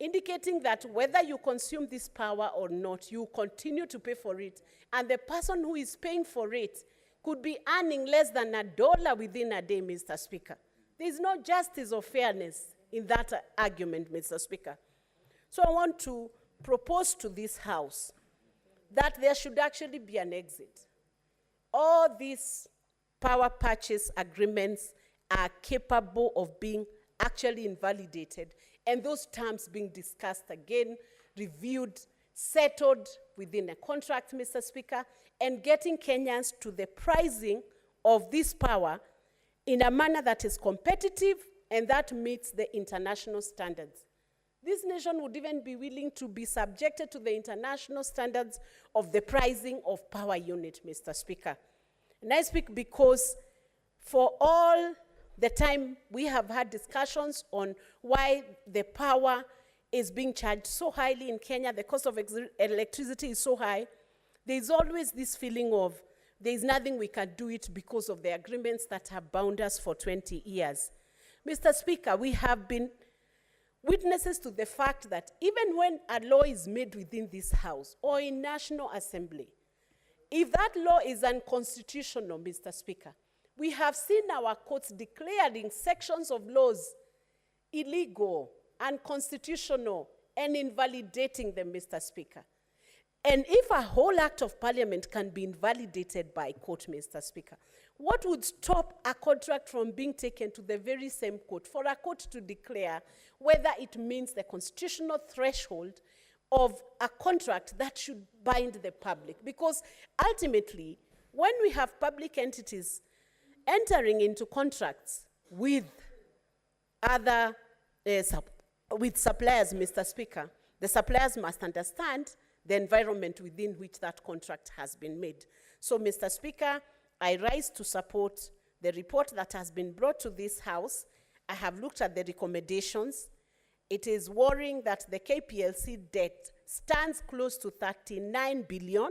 indicating that whether you consume this power or not, you continue to pay for it. And the person who is paying for it could be earning less than $1 within a day, Mr. Speaker. There is no justice or fairness in that argument, Mr. Speaker. So I want to propose to this House that there should actually be an exit. All these power purchase agreements are capable of being actually invalidated, and those terms being discussed again, reviewed, settled within a contract, Mr. Speaker, and getting Kenyans to the pricing of this power in a manner that is competitive and that meets the international standards. This nation would even be willing to be subjected to the international standards of the pricing of power unit, Mr. Speaker. And I speak because for all the time we have had discussions on why the power is being charged so highly in Kenya, the cost of electricity is so high, there is always this feeling of there is nothing we can do it because of the agreements that have bound us for 20 years. Mr. Speaker, we have been witnesses to the fact that even when a law is made within this House or in National Assembly, if that law is unconstitutional, Mr. Speaker, we have seen our courts declaring sections of laws illegal, unconstitutional, and invalidating them, Mr. Speaker. And if a whole act of parliament can be invalidated by court, Mr. Speaker, what would stop a contract from being taken to the very same court for a court to declare whether it means the constitutional threshold of a contract that should bind the public? Because ultimately, when we have public entities entering into contracts with other with suppliers, Mr. Speaker, the suppliers must understand the environment within which that contract has been made. So, Mr. Speaker, I rise to support the report that has been brought to this House. I have looked at the recommendations. It is worrying that the KPLC debt stands close to 39 billion,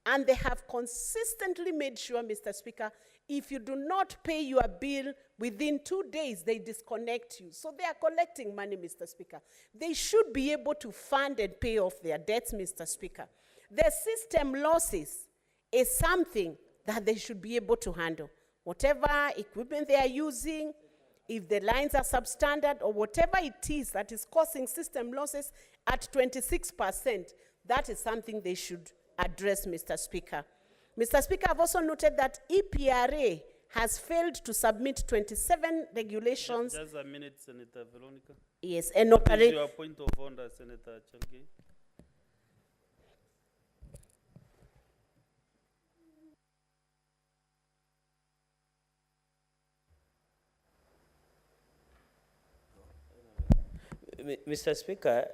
and they have consistently made sure, Mr. Speaker, if you do not pay your bill within 2 days, they disconnect you. So they are collecting money, Mr. Speaker. They should be able to fund and pay off their debts, Mr. Speaker. The system losses is something that they should be able to handle. Whatever equipment they are using, if the lines are substandard or whatever it is that is causing system losses at 26%, that is something they should address, Mr. Speaker. Mr. Speaker, I've also noted that EPRA has failed to submit 27 regulations. Just a minute, Senator Veronica. Yes, and What is operate. your point of order, Senator Changi? Mr. Speaker,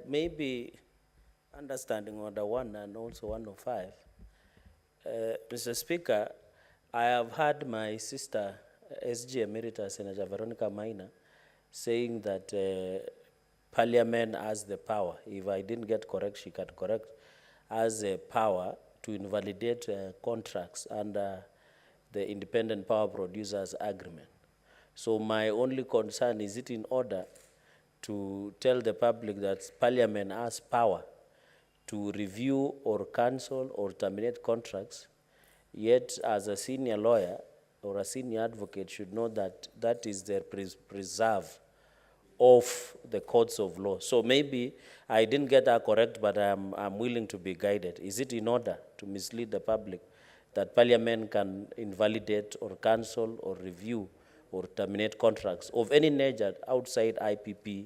maybe understanding order 1 and also 105. Mr. Speaker, I have heard my sister, SG Emerita, Senator Veronica Maina, saying that Parliament has the power. If I didn't get correct, she can correct, has a power to invalidate contracts under the Independent Power Producers Agreement. So my only concern, is it in order to tell the public that Parliament has power to review or cancel or terminate contracts, yet as a senior lawyer or a senior advocate should know that that is their preserve of the courts of law. So maybe I didn't get that correct, but I'm willing to be guided. Is it in order to mislead the public that Parliament can invalidate or cancel or review or terminate contracts of any nature outside IPP,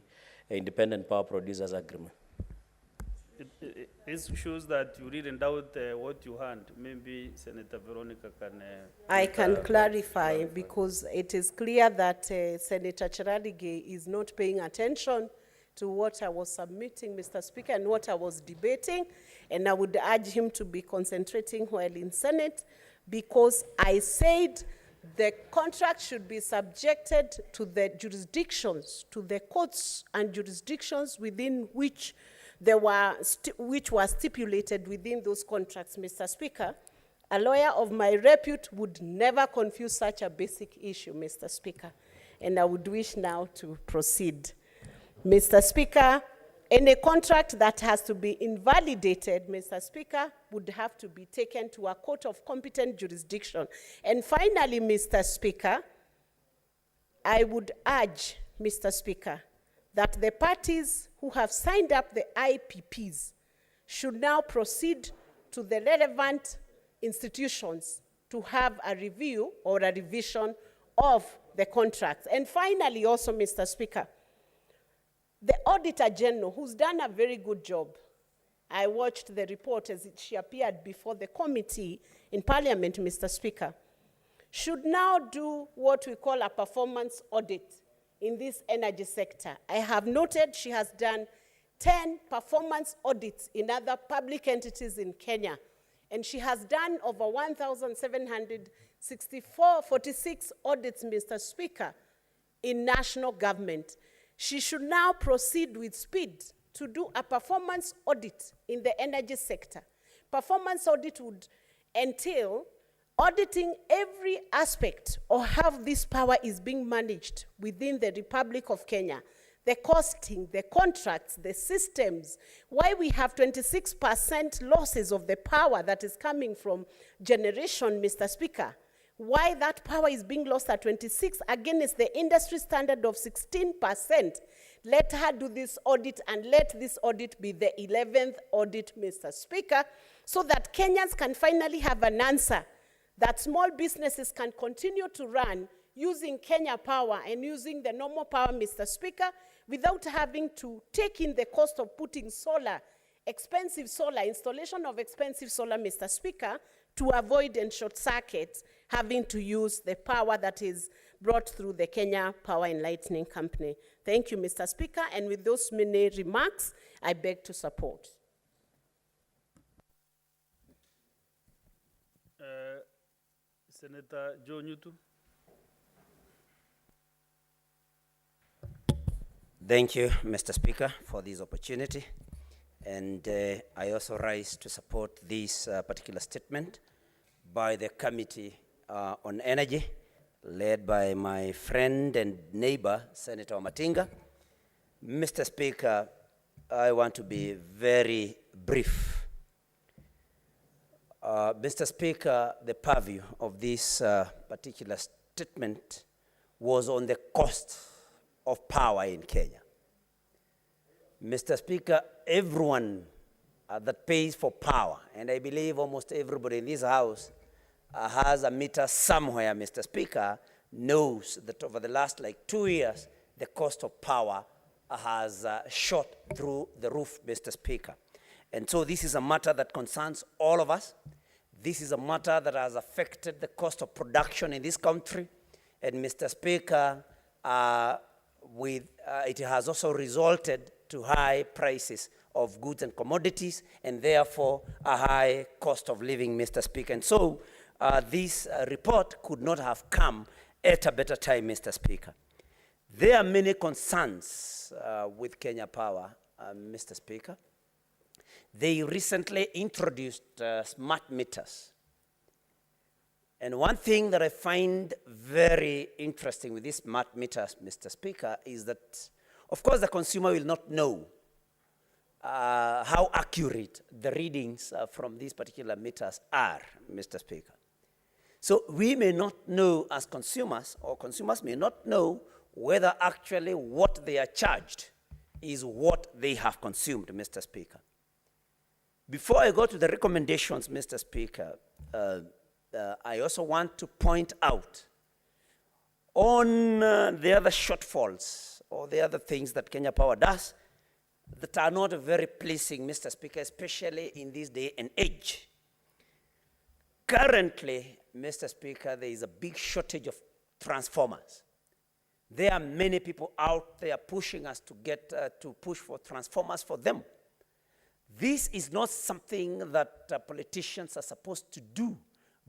Independent Power Producers Agreement? This shows that you didn't doubt what you heard. Maybe Senator Veronica can... I can clarify because it is clear that Senator Charadige is not paying attention to what I was submitting, Mr. Speaker, and what I was debating, and I would urge him to be concentrating while in Senate, because I said the contract should be subjected to the jurisdictions, to the courts and jurisdictions within which there were, which were stipulated within those contracts, Mr. Speaker. A lawyer of my repute would never confuse such a basic issue, Mr. Speaker. And I would wish now to proceed. Mr. Speaker, any contract that has to be invalidated, Mr. Speaker, would have to be taken to a court of competent jurisdiction. And finally, Mr. Speaker, I would urge, Mr. Speaker, that the parties who have signed up the IPPs should now proceed to the relevant institutions to have a review or a revision of the contracts. And finally, also, Mr. Speaker, the Auditor General, who's done a very good job, I watched the report as she appeared before the committee in Parliament, Mr. Speaker, should now do what we call a performance audit in this energy sector. I have noted she has done 10 performance audits in other public entities in Kenya, and she has done over 1,746 audits, Mr. Speaker, in national government. She should now proceed with speed to do a performance audit in the energy sector. Performance audit would entail auditing every aspect of how this power is being managed within the Republic of Kenya. The costing, the contracts, the systems, why we have 26% losses of the power that is coming from generation, Mr. Speaker. Why that power is being lost at 26 against the industry standard of 16%. Let her do this audit, and let this audit be the 11th audit, Mr. Speaker, so that Kenyans can finally have an answer that small businesses can continue to run using Kenya power and using the normal power, Mr. Speaker, without having to take in the cost of putting solar, expensive solar, installation of expensive solar, Mr. Speaker, to avoid and short circuits, having to use the power that is brought through the Kenya Power and Lightning Company. Thank you, Mr. Speaker, and with those many remarks, I beg to support. Senator Joe Newton. Thank you, Mr. Speaker, for this opportunity. And I also rise to support this particular statement by the Committee on Energy, led by my friend and neighbor, Senator Matinga. Mr. Speaker, I want to be very brief. Mr. Speaker, the purview of this particular statement was on the cost of power in Kenya. Mr. Speaker, everyone that pays for power, and I believe almost everybody in this house has a meter somewhere, Mr. Speaker, knows that over the last 2 years, the cost of power has shot through the roof, Mr. Speaker. And so this is a matter that concerns all of us. This is a matter that has affected the cost of production in this country. And Mr. Speaker, it has also resulted to high prices of goods and commodities, and therefore a high cost of living, Mr. Speaker. And so this report could not have come at a better time, Mr. Speaker. There are many concerns with Kenya Power, Mr. Speaker. They recently introduced smart meters. And one thing that I find very interesting with these smart meters, Mr. Speaker, is that, of course, the consumer will not know how accurate the readings from these particular meters are, Mr. Speaker. So we may not know as consumers, or consumers may not know whether actually what they are charged is what they have consumed, Mr. Speaker. Before I go to the recommendations, Mr. Speaker, I also want to point out on the other shortfalls or the other things that Kenya Power does that are not very pleasing, Mr. Speaker, especially in this day and age. Currently, Mr. Speaker, there is a big shortage of transformers. There are many people out there pushing us to get to push for transformers for them. This is not something that politicians are supposed to do,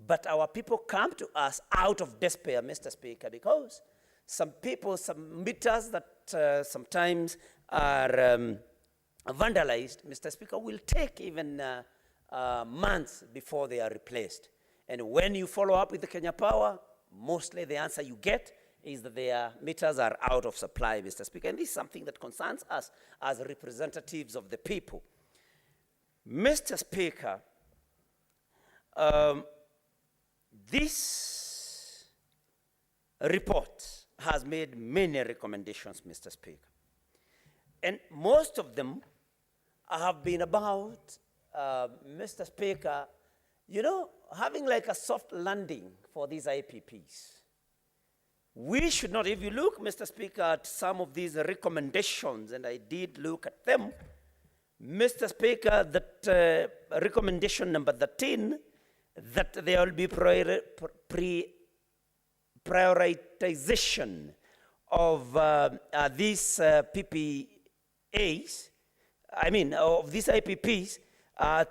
but our people come to us out of despair, Mr. Speaker, because some people, some meters that sometimes are vandalized, Mr. Speaker, will take even months before they are replaced. And when you follow up with the Kenya Power, mostly the answer you get is that their meters are out of supply, Mr. Speaker. And this is something that concerns us as representatives of the people. Mr. Speaker, this report has made many recommendations, Mr. Speaker. And most of them have been about, Mr. Speaker, having like a soft landing for these IPPs. We should not, if you look, Mr. Speaker, at some of these recommendations, and I did look at them, Mr. Speaker, that recommendation number 13, that there will be prioritization of these PPAs, of these IPPs,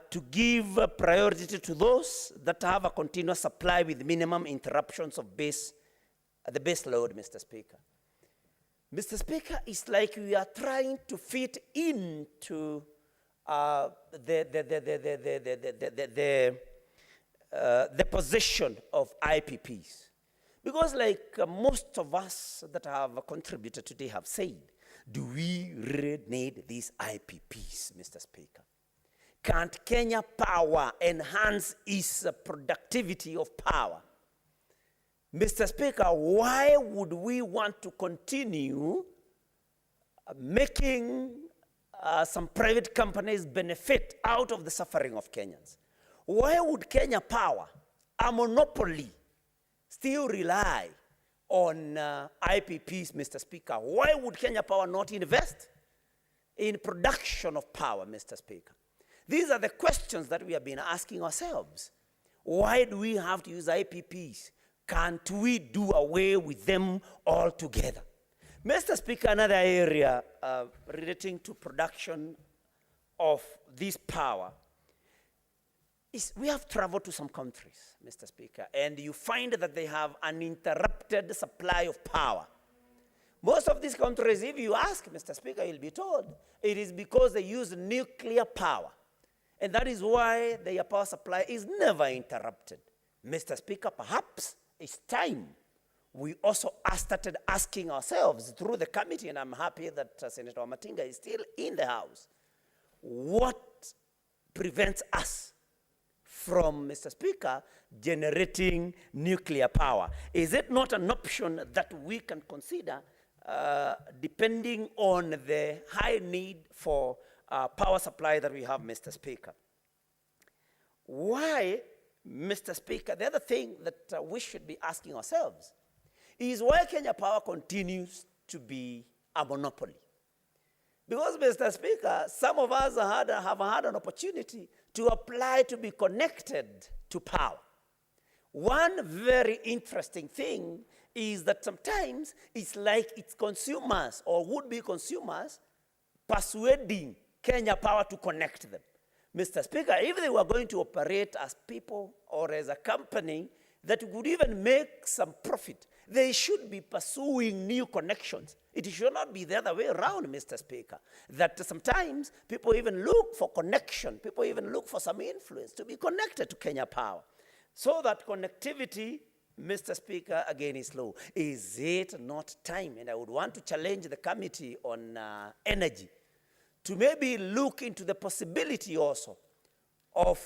to give priority to those that have a continuous supply with minimum interruptions of the base load, Mr. Speaker. Mr. Speaker, it's like we are trying to fit into the position of IPPs. Because like most of us that have contributed today have said, do we really need these IPPs, Mr. Speaker? Can't Kenya Power enhance its productivity of power? Mr. Speaker, why would we want to continue making some private companies benefit out of the suffering of Kenyans? Why would Kenya Power, a monopoly, still rely on IPPs, Mr. Speaker? Why would Kenya Power not invest in production of power, Mr. Speaker? These are the questions that we have been asking ourselves. Why do we have to use IPPs? Can't we do away with them altogether? Mr. Speaker, another area relating to production of this power is we have traveled to some countries, Mr. Speaker, and you find that they have uninterrupted supply of power. Most of these countries, if you ask, Mr. Speaker, you'll be told it is because they use nuclear power. And that is why their power supply is never interrupted. Mr. Speaker, perhaps it's time we also started asking ourselves through the committee, and I'm happy that Senator Matinga is still in the House, what prevents us from, Mr. Speaker, generating nuclear power. Is it not an option that we can consider depending on the high need for power supply that we have, Mr. Speaker? Why, Mr. Speaker, the other thing that we should be asking ourselves is why Kenya Power continues to be a monopoly. Because, Mr. Speaker, some of us have had an opportunity to apply to be connected to power. One very interesting thing is that sometimes it's like it's consumers or would-be consumers persuading Kenya Power to connect them. Mr. Speaker, if they were going to operate as people or as a company that would even make some profit, they should be pursuing new connections. It should not be the other way around, Mr. Speaker, that sometimes people even look for connection, people even look for some influence to be connected to Kenya Power. So that connectivity, Mr. Speaker, again is low. Is it not time? And I would want to challenge the Committee on Energy to maybe look into the possibility also of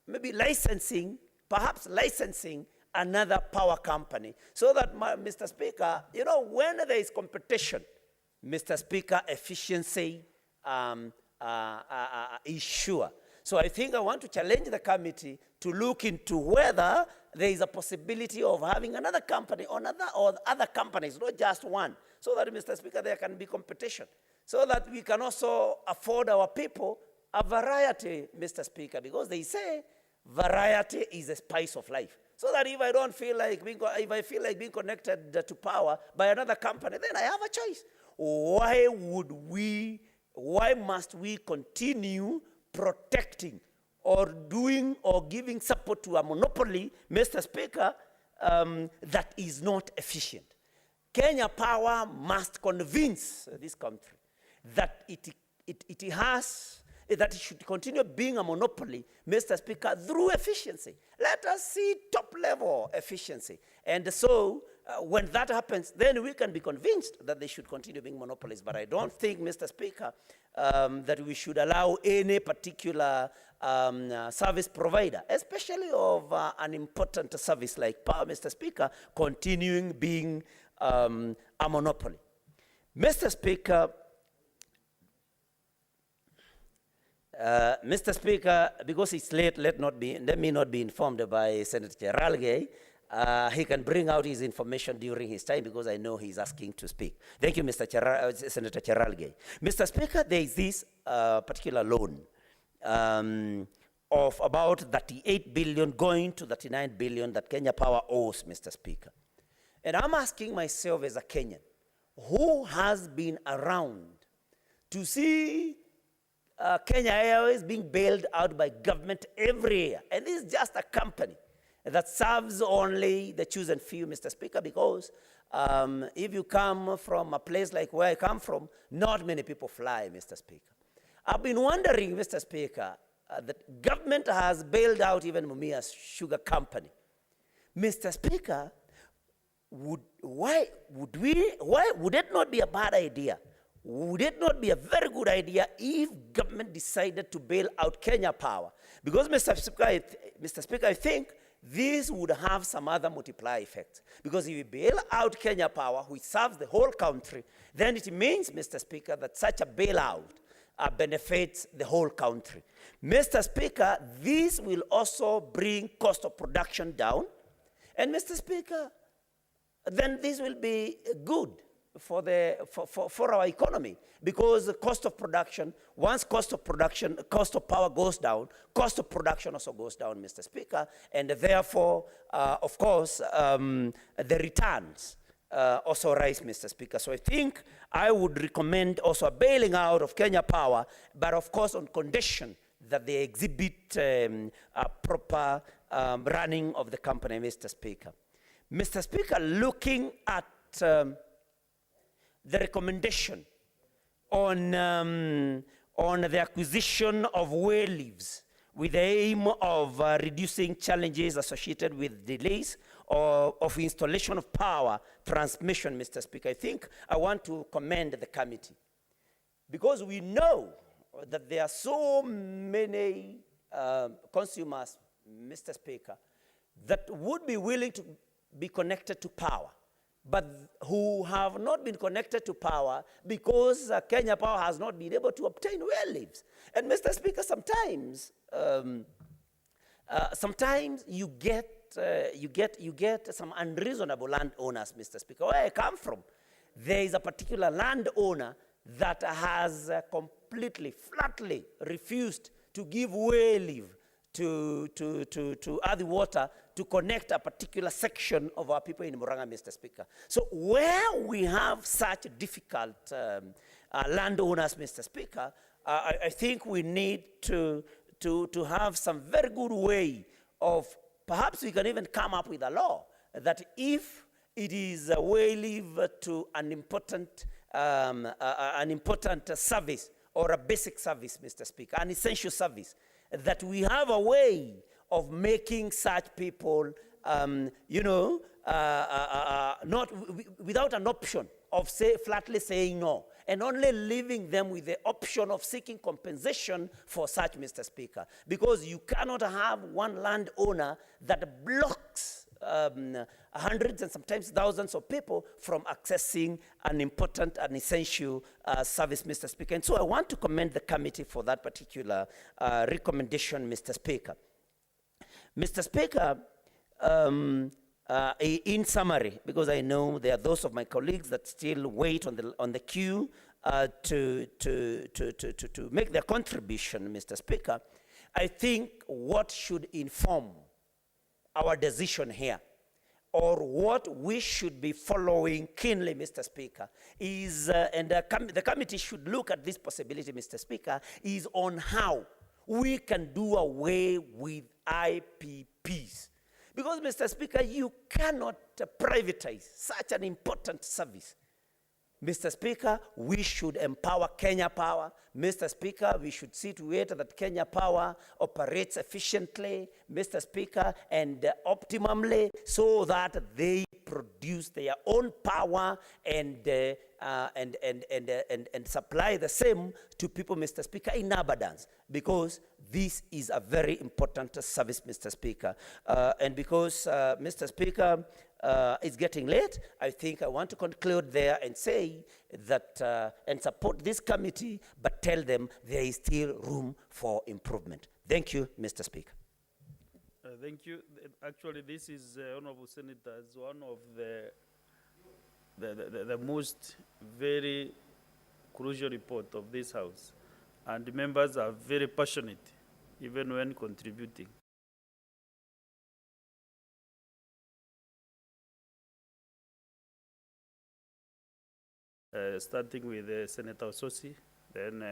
maybe licensing, perhaps licensing another power company, so that, Mr. Speaker, you know, when there is competition, Mr. Speaker, efficiency is sure. So I think I want to challenge the committee to look into whether there is a possibility of having another company or other companies, not just one, so that, Mr. Speaker, there can be competition, so that we can also afford our people a variety, Mr. Speaker, because they say variety is the spice of life. So that if I don't feel like being connected to power by another company, then I have a choice. Why must we continue protecting or doing or giving support to a monopoly, Mr. Speaker, that is not efficient? Kenya Power must convince this country that that it should continue being a monopoly, Mr. Speaker, through efficiency. Let us see top-level efficiency. And so, when that happens, then we can be convinced that they should continue being monopolies. But I don't think, Mr. Speaker, that we should allow any particular service provider, especially of an important service like power, Mr. Speaker, continuing being a monopoly. Mr. Speaker, because it's late, let me not be informed by Senator Cheralgei. He can bring out his information during his time, because I know he's asking to speak. Thank you, Senator Cheralgei. Mr. Speaker, there is this particular loan of about 38 billion going to 39 billion that Kenya Power owes, Mr. Speaker. And I'm asking myself as a Kenyan, who has been around to see Kenya Airways being bailed out by government every year? And this is just a company that serves only the chosen few, Mr. Speaker, because if you come from a place like where I come from, not many people fly, Mr. Speaker. I've been wondering, Mr. Speaker, that government has bailed out even Mumia's sugar company. Mr. Speaker, would it not be a bad idea? Would it not be a very good idea if government decided to bail out Kenya Power? Because, Mr. Speaker, I think this would have some other multiplier effects. Because if you bail out Kenya Power, which serves the whole country, then it means, Mr. Speaker, that such a bailout benefits the whole country. Mr. Speaker, this will also bring cost of production down. And, Mr. Speaker, then this will be good for our economy, because the cost of production, once cost of power goes down, cost of production also goes down, Mr. Speaker, and therefore, of course, the returns also rise, Mr. Speaker. So I think I would recommend also a bailing out of Kenya Power, but of course on condition that they exhibit a proper running of the company, Mr. Speaker. Mr. Speaker, looking at the recommendation on the acquisition of well leaves with the aim of reducing challenges associated with delays of installation of power transmission, Mr. Speaker, I think I want to commend the committee, because we know that there are so many consumers Mr. Speaker, that would be willing to be connected to power, but who have not been connected to power because Kenya Power has not been able to obtain well leaves. And Mr. Speaker, sometimes you get some unreasonable landowners, Mr. Speaker. Where I come from, there is a particular landowner that has completely, flatly refused to give well leave to add water to connect a particular section of our people in Murang'a, Mr. Speaker. So where we have such difficult landowners, Mr. Speaker, I think we need to have some very good way of, perhaps we can even come up with a law that if it is a well leave to an important service or a basic service, Mr. Speaker, an essential service, that we have a way of making such people, not without an option of flatly saying no, and only leaving them with the option of seeking compensation for such, Mr. Speaker, because you cannot have one landowner that blocks hundreds and sometimes thousands of people from accessing an important and essential service, Mr. Speaker. And so I want to commend the committee for that particular recommendation, Mr. Speaker. Mr. Speaker, in summary, because I know there are those of my colleagues that still wait on the queue to make their contribution, Mr. Speaker, I think what should inform our decision here, or what we should be following keenly, Mr. Speaker, is, and the committee should look at this possibility, Mr. Speaker, is on how we can do away with IPPs. Because, Mr. Speaker, you cannot privatize such an important service. Mr. Speaker, we should empower Kenya Power. Mr. Speaker, we should see to it that Kenya Power operates efficiently, Mr. Speaker, and optimally, so that they produce their own power and supply the same to people, Mr. Speaker, in abundance, because this is a very important service, Mr. Speaker. And because, Mr. Speaker, it's getting late, I think I want to conclude there and say that, and support this committee, but tell them there is still room for improvement. Thank you, Mr. Speaker. Thank you. Actually, this is, Honorable Senators, one of the most very crucial report of this House. And the members are very passionate, even when contributing. Starting with Senator Ososi, then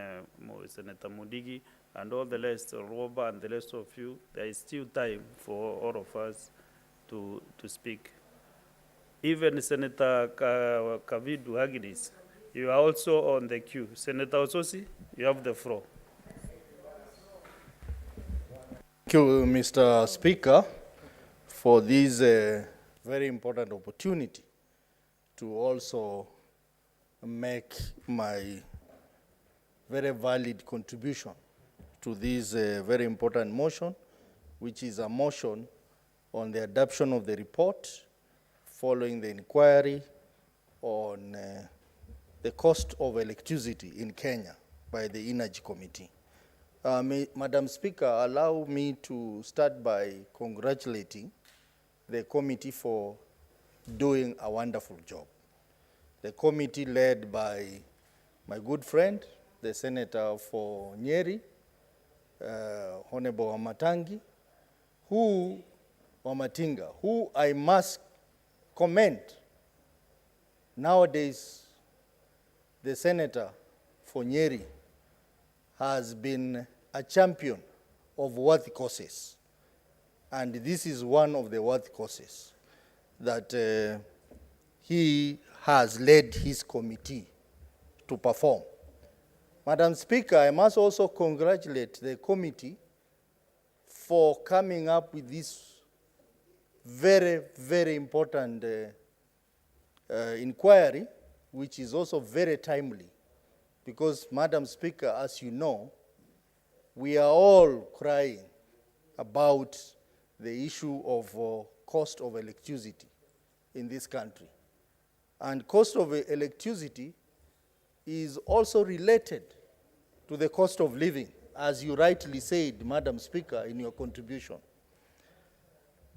Senator Mudigi, and all the rest, Roba and the rest of you, there is still time for all of us to speak. Even Senator Kavidu Haginis, you are also on the queue. Senator Ososi, you have the floor. Thank you, Mr. Speaker, for this very important opportunity to also make my very valid contribution to this very important motion, which is a motion on the adoption of the report following the inquiry on the cost of electricity in Kenya by the Energy Committee. Madam Speaker, allow me to start by congratulating the committee for doing a wonderful job. The committee led by my good friend, the Senator for Nyeri, Honorable Wamatinga, who I must commend. Nowadays, the Senator for Nyeri has been a champion of worthy causes. And this is one of the worthy causes that he has led his committee to perform. Madam Speaker, I must also congratulate the committee for coming up with this very, very important inquiry, which is also very timely. Because, Madam Speaker, as you know, we are all crying about the issue of cost of electricity in this country. And cost of electricity is also related to the cost of living, as you rightly said, Madam Speaker, in your contribution.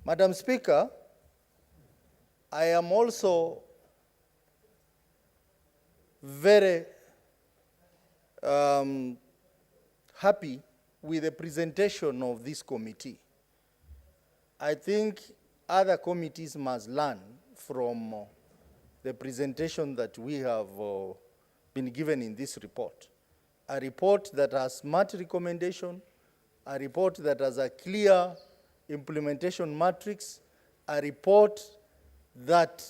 Madam Speaker, I am also very happy with the presentation of this committee. I think other committees must learn from the presentation that we have been given in this report. A report that has smart recommendation, a report that has a clear implementation matrix, a report that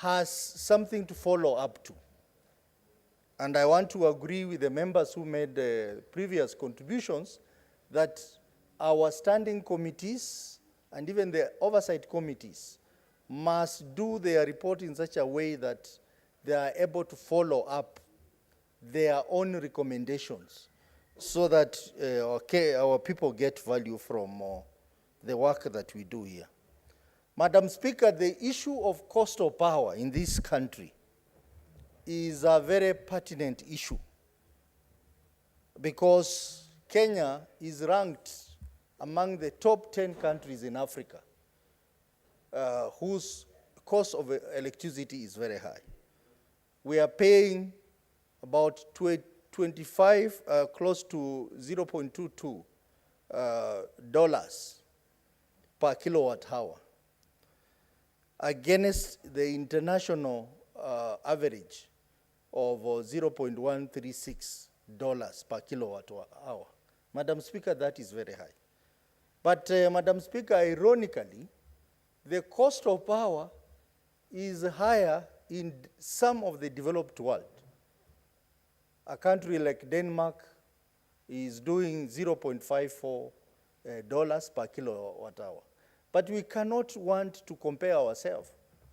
has something to follow up to. And I want to agree with the members who made previous contributions that our standing committees and even the oversight committees must do their report in such a way that they are able to follow up their own recommendations so that our people get value from the work that we do here. Madam Speaker, the issue of cost of power in this country is a very pertinent issue because Kenya is ranked among the top 10 countries in Africa whose cost of electricity is very high. We are paying about 25, close to $0.22 dollars per kilowatt hour against the international average of $0.136 per kilowatt hour. Madam Speaker, that is very high. But Madam Speaker, ironically, the cost of power is higher in some of the developed world. A country like Denmark is doing $0.54 dollars per kilowatt hour. But we cannot want to compare ourselves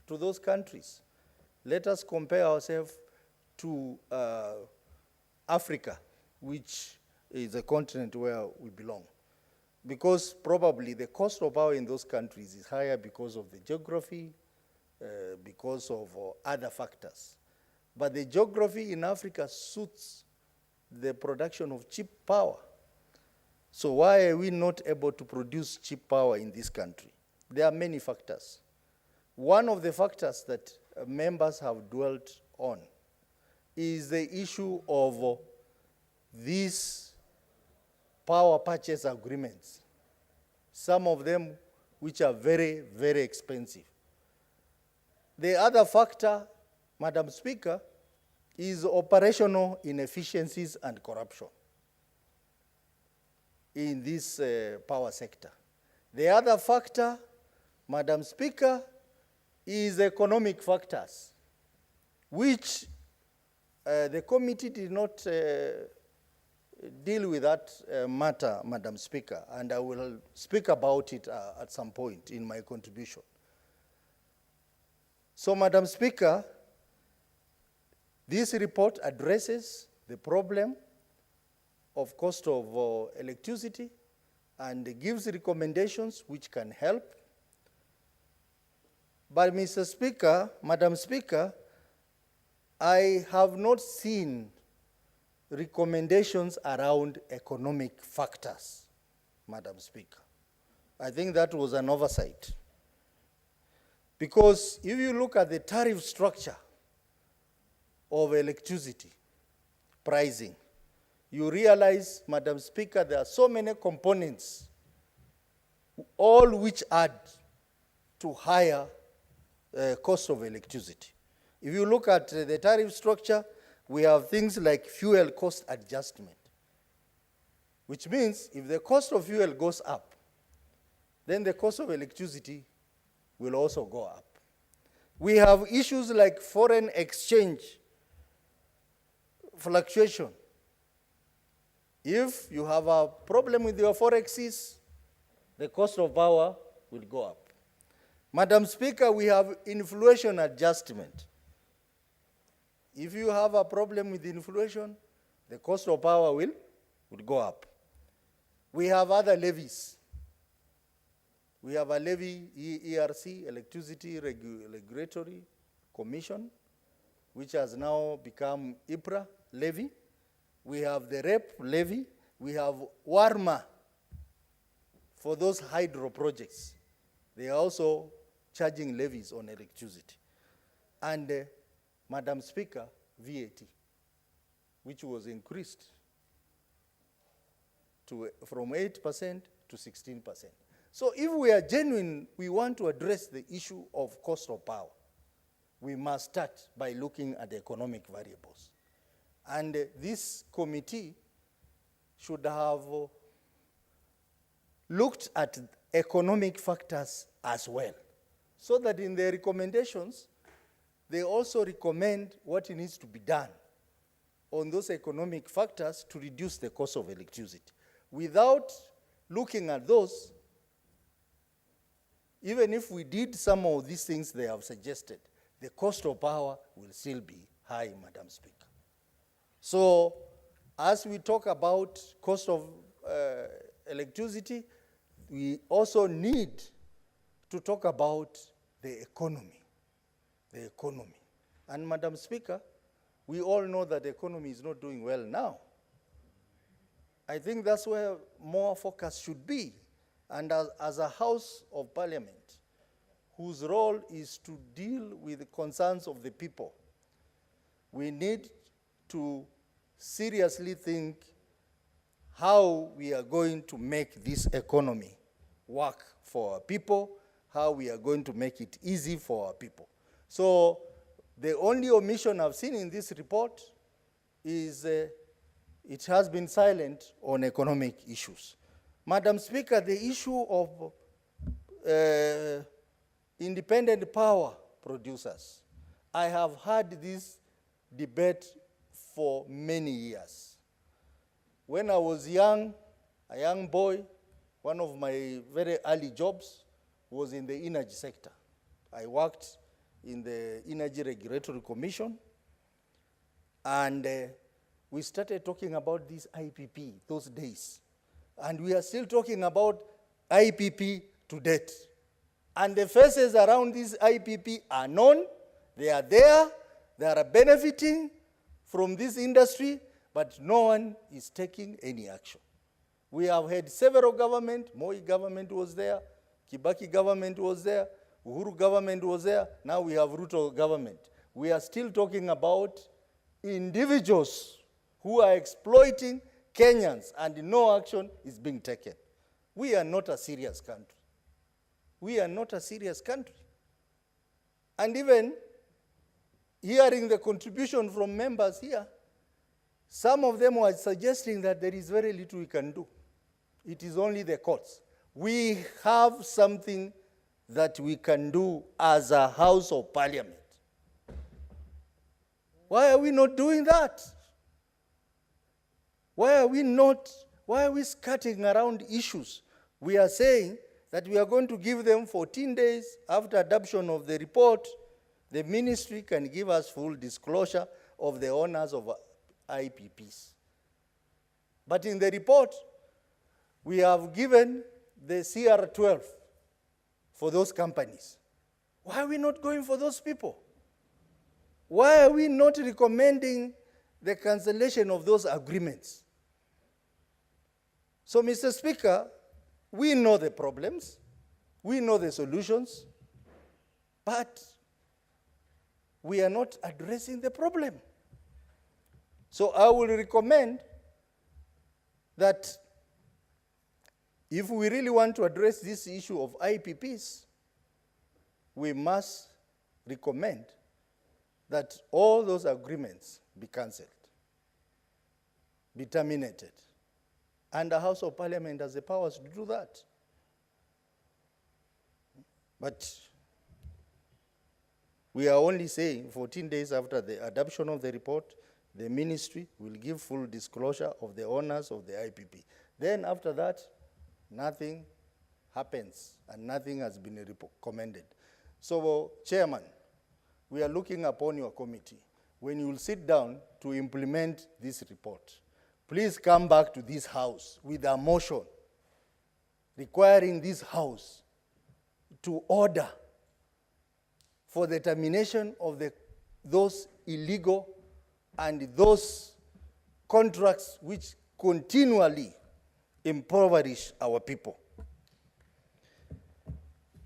to those countries. Let us compare ourselves to Africa, which is a continent where we belong. Because probably the cost of power in those countries is higher because of the geography, because of other factors. But the geography in Africa suits the production of cheap power. So why are we not able to produce cheap power in this country? There are many factors. One of the factors that members have dwelt on is the issue of these power purchase agreements, some of them which are very, very expensive. The other factor, Madam Speaker, is operational inefficiencies and corruption in this power sector. The other factor, Madam Speaker, is economic factors, which the committee did not deal with that matter, Madam Speaker, and I will speak about it at some point in my contribution. So, Madam Speaker, this report addresses the problem of cost of electricity and gives recommendations which can help. But, Mr. Speaker, Madam Speaker, I have not seen recommendations around economic factors, Madam Speaker. I think that was an oversight. Because if you look at the tariff structure of electricity pricing, you realize, Madam Speaker, there are so many components, all which add to higher cost of electricity. If you look at the tariff structure, we have things like fuel cost adjustment, which means if the cost of fuel goes up, then the cost of electricity will also go up. We have issues like foreign exchange fluctuation. If you have a problem with your forexes, the cost of power will go up. Madam Speaker, we have inflation adjustment. If you have a problem with inflation, the cost of power will go up. We have other levies We have a levy, ERC, Electricity Regulatory Commission, which has now become IPRA levy. We have the REP levy. We have WARMA for those hydro projects. They are also charging levies on electricity. And Madam Speaker, VAT, which was increased from 8% to 16%. So if we are genuine, we want to address the issue of cost of power, we must start by looking at the economic variables. And this committee should have looked at economic factors as well, so that in their recommendations, they also recommend what needs to be done on those economic factors to reduce the cost of electricity. Without looking at those, even if we did some of these things they have suggested, the cost of power will still be high, Madam Speaker. So, as we talk about cost of electricity, we also need to talk about the economy. The economy. And Madam Speaker, we all know that the economy is not doing well now. I think that's where more focus should be. And as a House of Parliament, whose role is to deal with the concerns of the people, we need to seriously think how we are going to make this economy work for our people, how we are going to make it easy for our people. So the only omission I've seen in this report is it has been silent on economic issues. Madam Speaker, the issue of independent power producers, I have had this debate for many years. When I was young, a young boy, one of my very early jobs was in the energy sector. I worked in the Energy Regulatory Commission, and we started talking about this IPP those days. And we are still talking about IPP to date. And the faces around this IPP are known, they are there, they are benefiting from this industry, but no one is taking any action. We have had several governments. Moi government was there, Kibaki government was there, Uhuru government was there, now we have Ruto government. We are still talking about individuals who are exploiting Kenyans, and no action is being taken. We are not a serious country. We are not a serious country. And even hearing the contribution from members here, some of them were suggesting that there is very little we can do. It is only the courts. We have something that we can do as a House of Parliament. Why are we not doing that? Why are we skirting around issues? We are saying that we are going to give them 14 days after adoption of the report. The ministry can give us full disclosure of the owners of IPPs. But in the report, we have given the CR12 for those companies. Why are we not going for those people? Why are we not recommending the cancellation of those agreements? So, Mr. Speaker, we know the problems, we know the solutions, but we are not addressing the problem. So I will recommend that if we really want to address this issue of IPPs, we must recommend that all those agreements be cancelled, be terminated. And the House of Parliament has the powers to do that. But we are only saying 14 days after the adoption of the report, the ministry will give full disclosure of the owners of the IPP. Then after that, nothing happens and nothing has been recommended. So, Chairman, we are looking upon your committee. When you will sit down to implement this report, please come back to this House with a motion requiring this House to order for the termination of those illegal and those contracts which continually impoverish our people.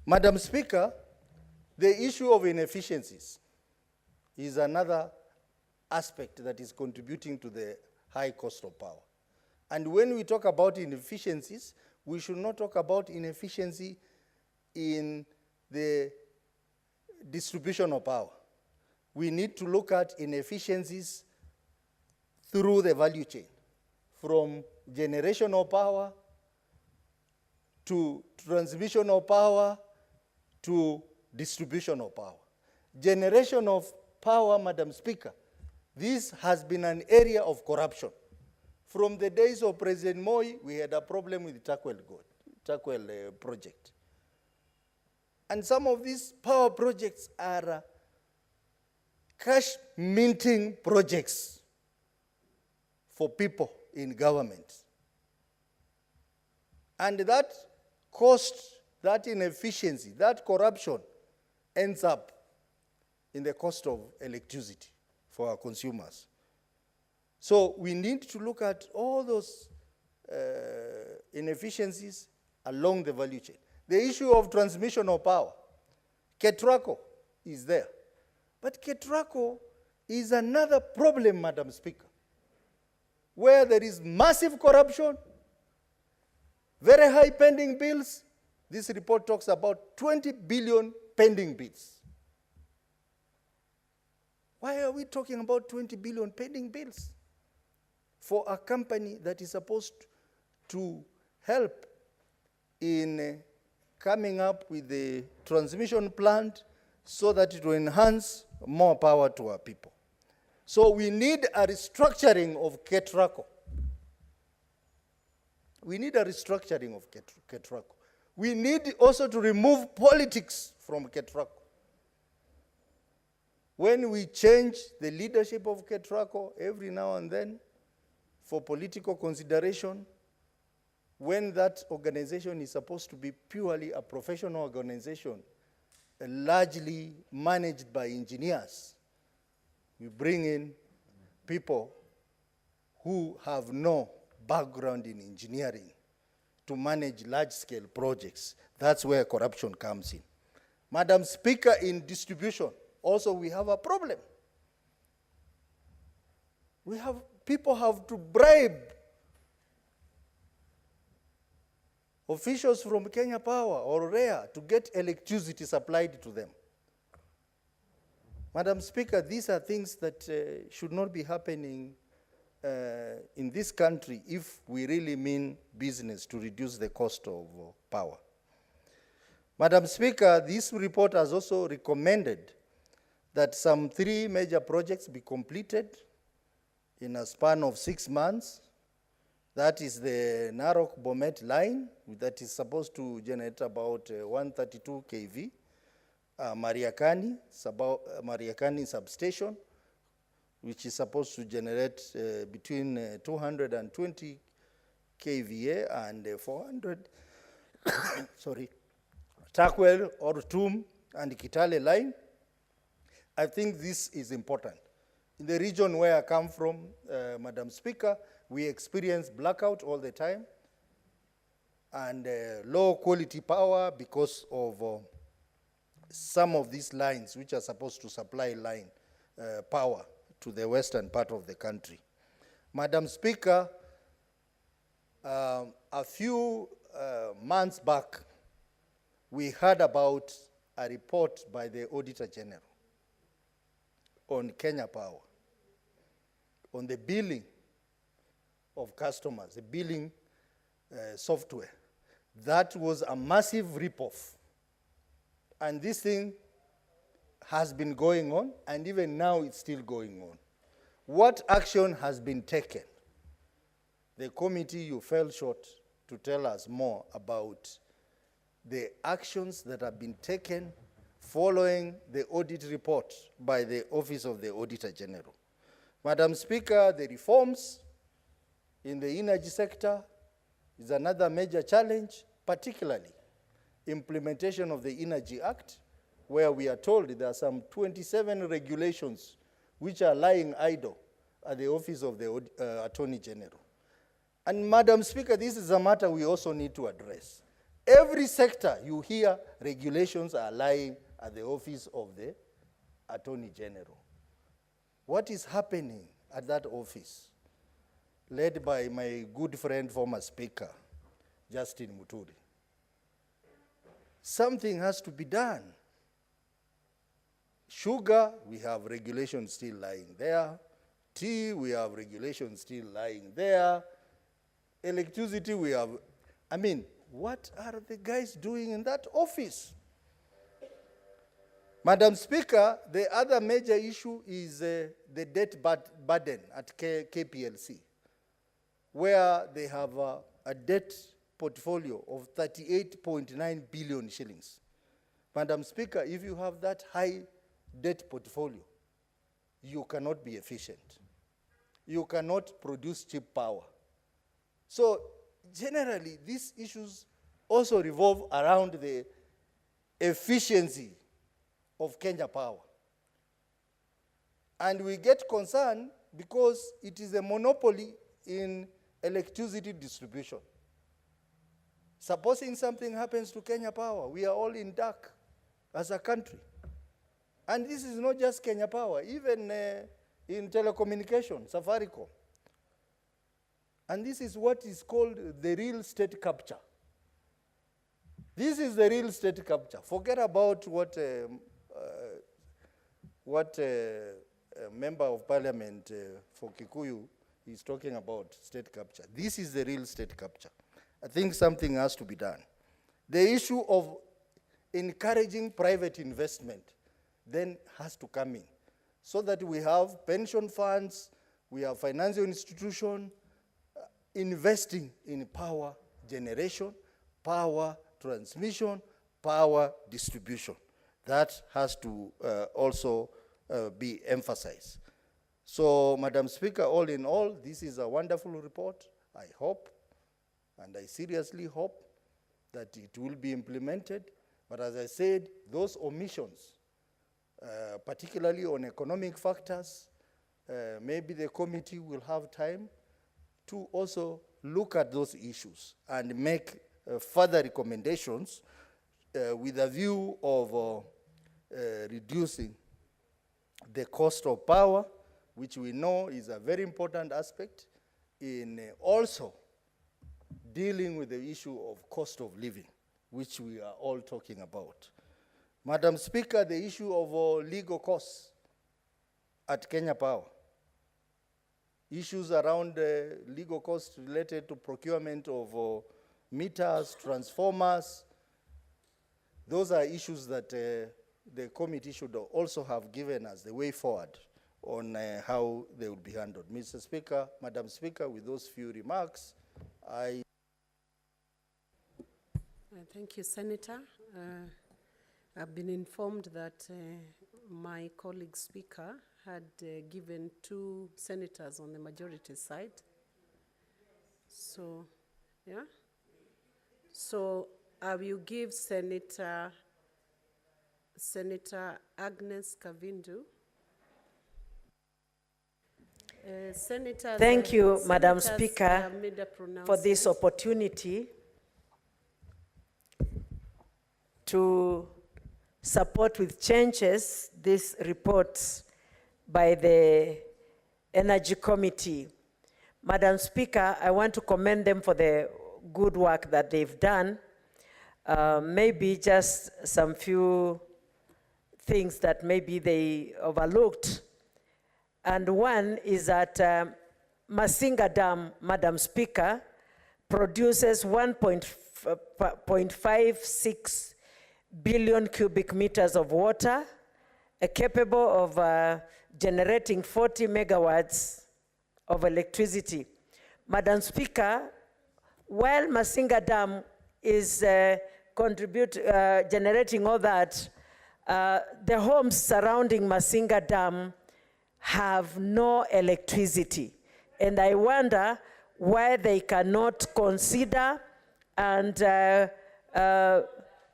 Madam Speaker, the issue of inefficiencies is another aspect that is contributing to the high cost of power. And when we talk about inefficiencies, we should not talk about inefficiency in the distribution of power. We need to look at inefficiencies through the value chain, from generation of power to transmission of power to distribution of power. Generation of power, Madam Speaker, this has been an area of corruption. From the days of President Moi, we had a problem with the Takwel project. And some of these power projects are cash minting projects for people in government. And that cost, that inefficiency, that corruption ends up in the cost of electricity for our consumers. So we need to look at all those inefficiencies along the value chain. The issue of transmission of power, KETRACO is there. But KETRACO is another problem, Madam Speaker, where there is massive corruption, very high pending bills. This report talks about 20 billion pending bills. Why are we talking about 20 billion pending bills for a company that is supposed to help in coming up with the transmission plant so that it will enhance more power to our people? So we need a restructuring of KETRACO. We need a restructuring of KETRACO. We need also to remove politics from KETRACO. When we change the leadership of KETRACO every now and then for political consideration, when that organization is supposed to be purely a professional organization, largely managed by engineers, we bring in people who have no background in engineering to manage large-scale projects. That's where corruption comes in. Madam Speaker, in distribution, also we have a problem. People have to bribe officials from Kenya Power or REA to get electricity supplied to them. Madam Speaker, these are things that should not be happening in this country if we really mean business to reduce the cost of power. Madam Speaker, this report has also recommended that some 3 major projects be completed in a span of 6 months. That is the Narok-Bomet line that is supposed to generate about 132 kV. Mariakani substation, which is supposed to generate between 220 kVA and 400. Sorry, Takwel, Ortum, and Kitale line. I think this is important. In the region where I come from, Madam Speaker, we experience blackout all the time and low quality power because of some of these lines which are supposed to supply power to the western part of the country. Madam Speaker, a few months back, we heard about a report by the Auditor General on Kenya Power, on the billing of customers, the billing software. That was a massive ripoff. And this thing has been going on, and even now it's still going on. What action has been taken? The committee, you fell short to tell us more about the actions that have been taken following the audit report by the Office of the Auditor General. Madam Speaker, the reforms in the energy sector is another major challenge, particularly implementation of the Energy Act, where we are told there are some 27 regulations which are lying idle at the office of the Attorney General. And Madam Speaker, this is a matter we also need to address. Every sector you hear regulations are lying at the office of the Attorney General. What is happening at that office, led by my good friend, former Speaker, Justin Muturi? Something has to be done. Sugar, we have regulations still lying there. Tea, we have regulations still lying there. Electricity, we have, I mean, what are the guys doing in that office? Madam Speaker, the other major issue is the debt burden at KPLC, where they have a debt portfolio of 38.9 billion shillings. Madam Speaker, if you have that high debt portfolio, you cannot be efficient. You cannot produce cheap power. So generally, these issues also revolve around the efficiency of Kenya Power. And we get concerned because it is a monopoly in electricity distribution. Supposing something happens to Kenya Power, we are all in dark as a country. And this is not just Kenya Power, even in telecommunication, Safaricom. And this is what is called the real estate capture. This is the real estate capture. Forget about what a member of parliament for Kikuyu is talking about, state capture. This is the real estate capture. I think something has to be done. The issue of encouraging private investment then has to come in, so that we have pension funds, we have financial institutions investing in power generation, power transmission, power distribution. That has to also be emphasized. So, Madam Speaker, all in all, this is a wonderful report. I hope, and I seriously hope, that it will be implemented. But as I said, those omissions, particularly on economic factors, maybe the committee will have time to also look at those issues and make further recommendations with a view of reducing the cost of power, which we know is a very important aspect in also dealing with the issue of cost of living, which we are all talking about. Madam Speaker, the issue of legal costs at Kenya Power, issues around legal costs related to procurement of meters, transformers, those are issues that the committee should also have given us the way forward on how they will be handled. Mr. Speaker, Madam Speaker, with those few remarks, Thank you, Senator. I've been informed that my colleague speaker had given 2 senators on the majority side. So, yeah. So I will give Senator Agnes Kavindu. Thank you, Madam Speaker, for this opportunity to support with changes this report by the Energy Committee. Madam Speaker, I want to commend them for the good work that they've done. Maybe just some few things that maybe they overlooked. And one is that Masinga Dam, Madam Speaker, produces 1.56 billion cubic meters of water, capable of generating 40 megawatts of electricity. Madam Speaker, while Masinga Dam is generating all that, the homes surrounding Masinga Dam have no electricity. And I wonder why they cannot consider and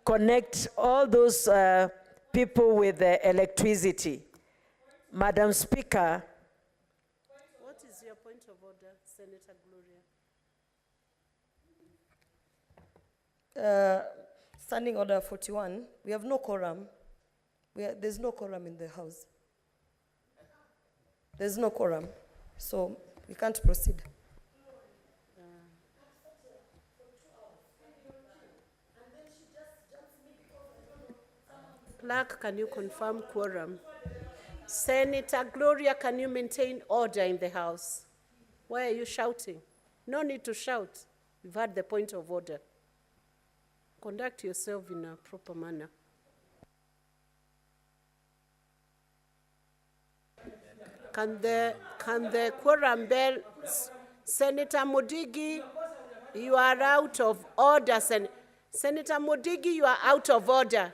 connect all those people with electricity. Madam Speaker, What is your point of order, Senator Gloria? Standing order 41, we have no quorum. There's no quorum in the House. There's no quorum, so we can't proceed. Clerk, can you confirm quorum? Senator Gloria, can you maintain order in the House? Why are you shouting? No need to shout. You've had the point of order. Conduct yourself in a proper manner. Can the quorum bell, Senator Mudigi, you are out of order. Senator Mudigi, you are out of order.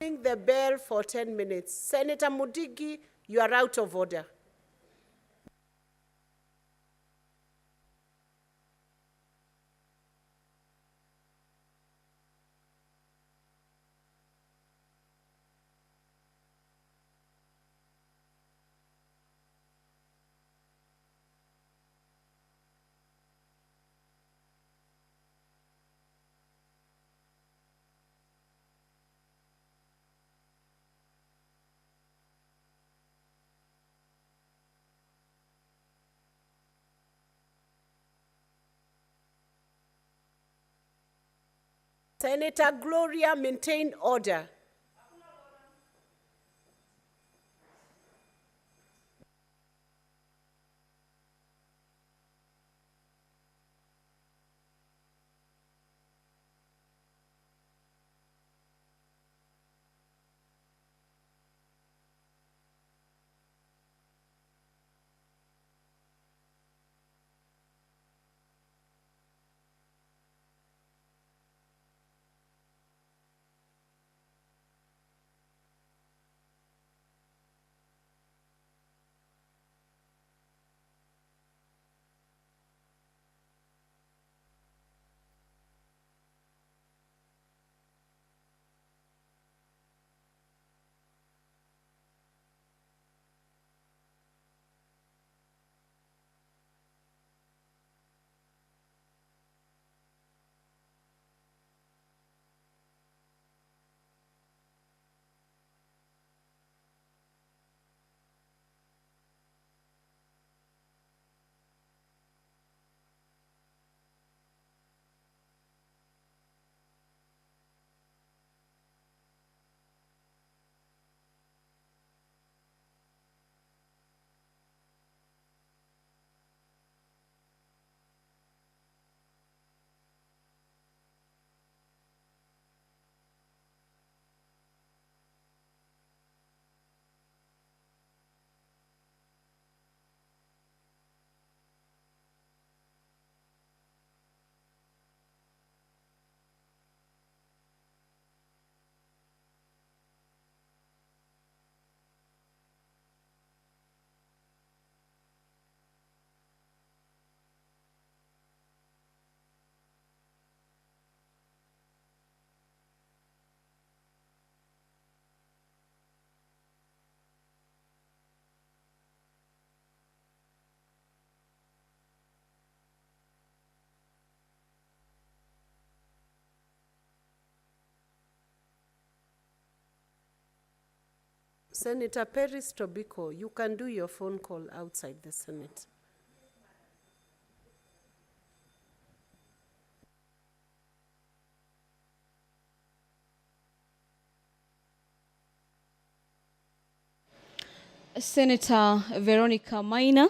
Ring the bell for 10 minutes. Senator Mudigi, you are out of order. Senator Gloria, maintain order. Senator Peris Tobiko, you can do your phone call outside the Senate. Senator Veronica Maina,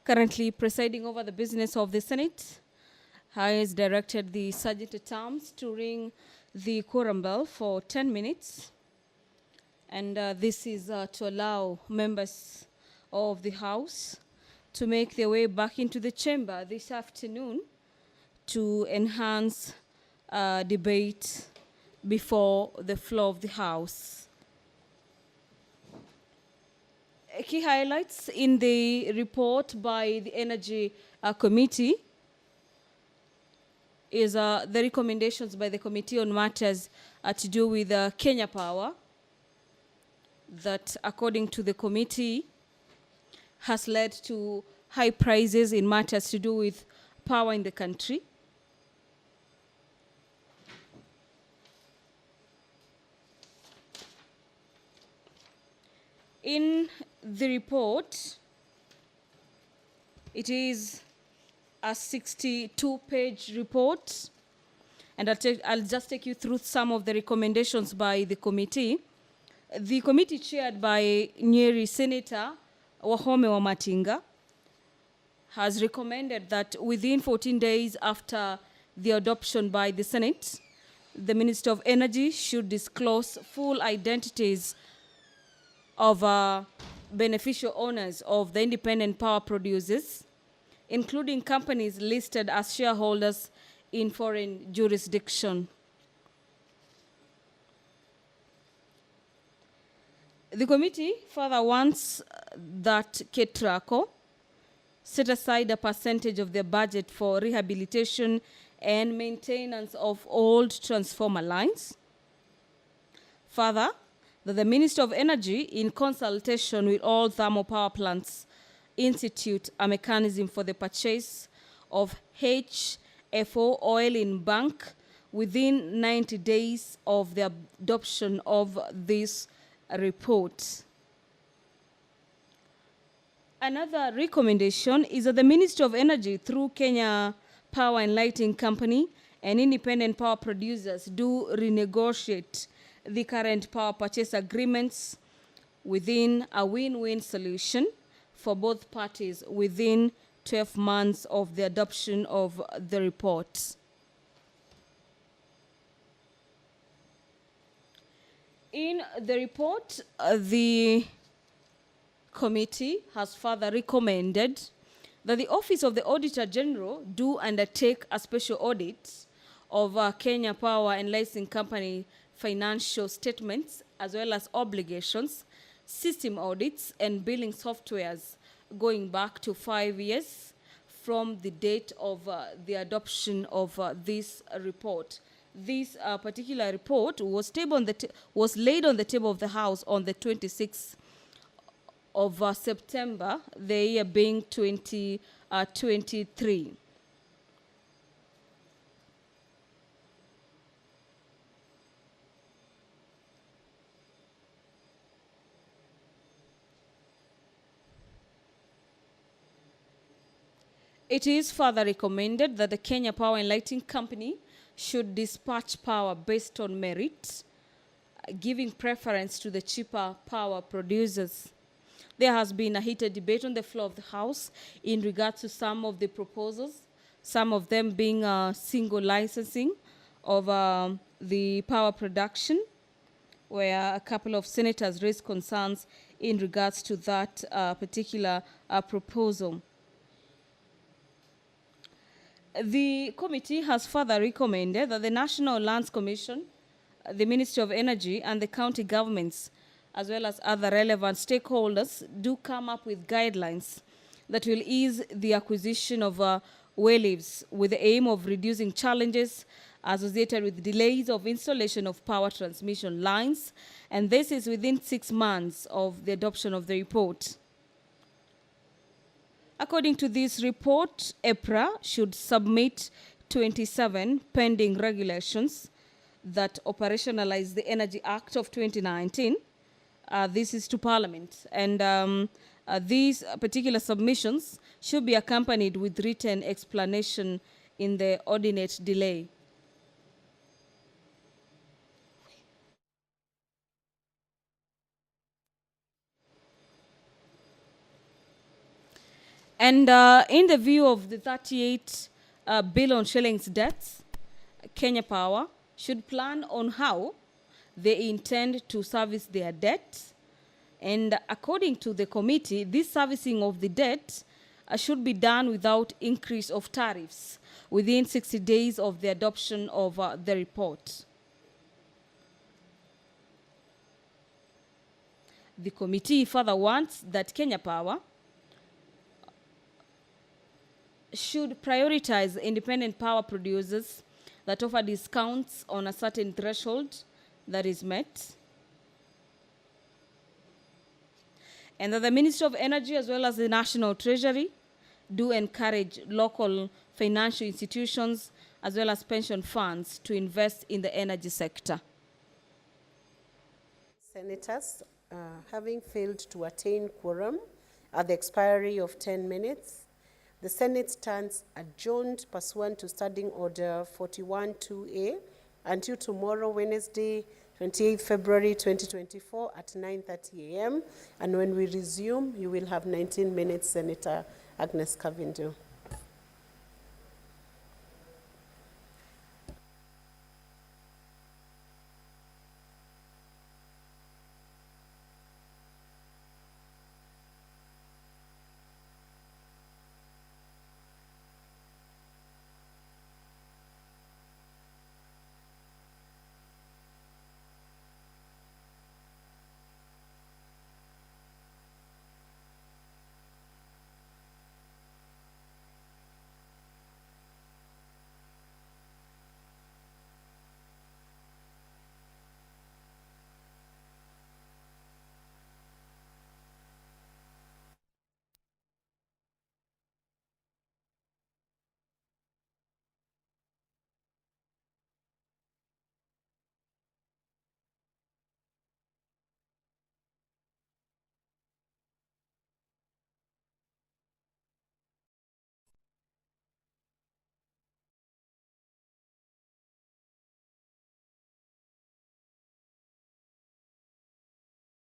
currently presiding over the business of the Senate, has directed the Sergeant at Arms to ring the quorum bell for 10 minutes. And this is to allow members of the House to make their way back into the chamber this afternoon to enhance debate before the floor of the House. Key highlights in the report by the Energy Committee is the recommendations by the Committee on Matters to do with Kenya Power, that according to the committee has led to high prices in matters to do with power in the country. In the report, it is a 62-page report, and I'll just take you through some of the recommendations by the committee. The committee chaired by Nyeri Senator Wahome Wamatinga has recommended that within 14 days after the adoption by the Senate, the Minister of Energy should disclose full identities of beneficial owners of the independent power producers, including companies listed as shareholders in foreign jurisdiction. The committee further wants that KETRACO set aside a percentage of their budget for rehabilitation and maintenance of old transformer lines. Further, that the Minister of Energy, in consultation with all thermal power plants, institute a mechanism for the purchase of HFO oil in bulk within 90 days of the adoption of this report. Another recommendation is that the Ministry of Energy, through Kenya Power and Lighting Company and independent power producers, do renegotiate the current power purchase agreements within a win-win solution for both parties within 12 months of the adoption of the report. In the report, the committee has further recommended that the Office of the Auditor General do undertake a special audit of Kenya Power and Lighting Company financial statements, as well as obligations, system audits, and billing softwares going back to 5 years from the date of the adoption of this report. This particular report was laid on the table of the House on the 26th of September, the year being 2023. It is further recommended that the Kenya Power and Lighting Company should dispatch power based on merit, giving preference to the cheaper power producers. There has been a heated debate on the floor of the House in regard to some of the proposals, some of them being single licensing of the power production, where a couple of senators raised concerns in regards to that particular proposal. The committee has further recommended that the National Lands Commission, the Ministry of Energy, and the county governments, as well as other relevant stakeholders, do come up with guidelines that will ease the acquisition of well leaves with the aim of reducing challenges associated with delays of installation of power transmission lines, and this is within 6 months of the adoption of the report. According to this report, EPRA should submit 27 pending regulations that operationalize the Energy Act of 2019. This is to Parliament, and these particular submissions should be accompanied with written explanation in the ordinate delay. And in the view of the 38 billion shillings debts, Kenya Power should plan on how they intend to service their debt. And according to the committee, this servicing of the debt should be done without increase of tariffs within 60 days of the adoption of the report. The committee further wants that Kenya Power should prioritize independent power producers that offer discounts on a certain threshold that is met. And that the Ministry of Energy as well as the National Treasury do encourage local financial institutions as well as pension funds to invest in the energy sector. Senators, having failed to attain quorum at the expiry of 10 minutes, the Senate stands adjourned pursuant to Standing Order 41-2A until tomorrow, Wednesday, 28th February 2024 at 9:30 a.m. And when we resume, you will have 19 minutes, Senator Agnes Kavindu.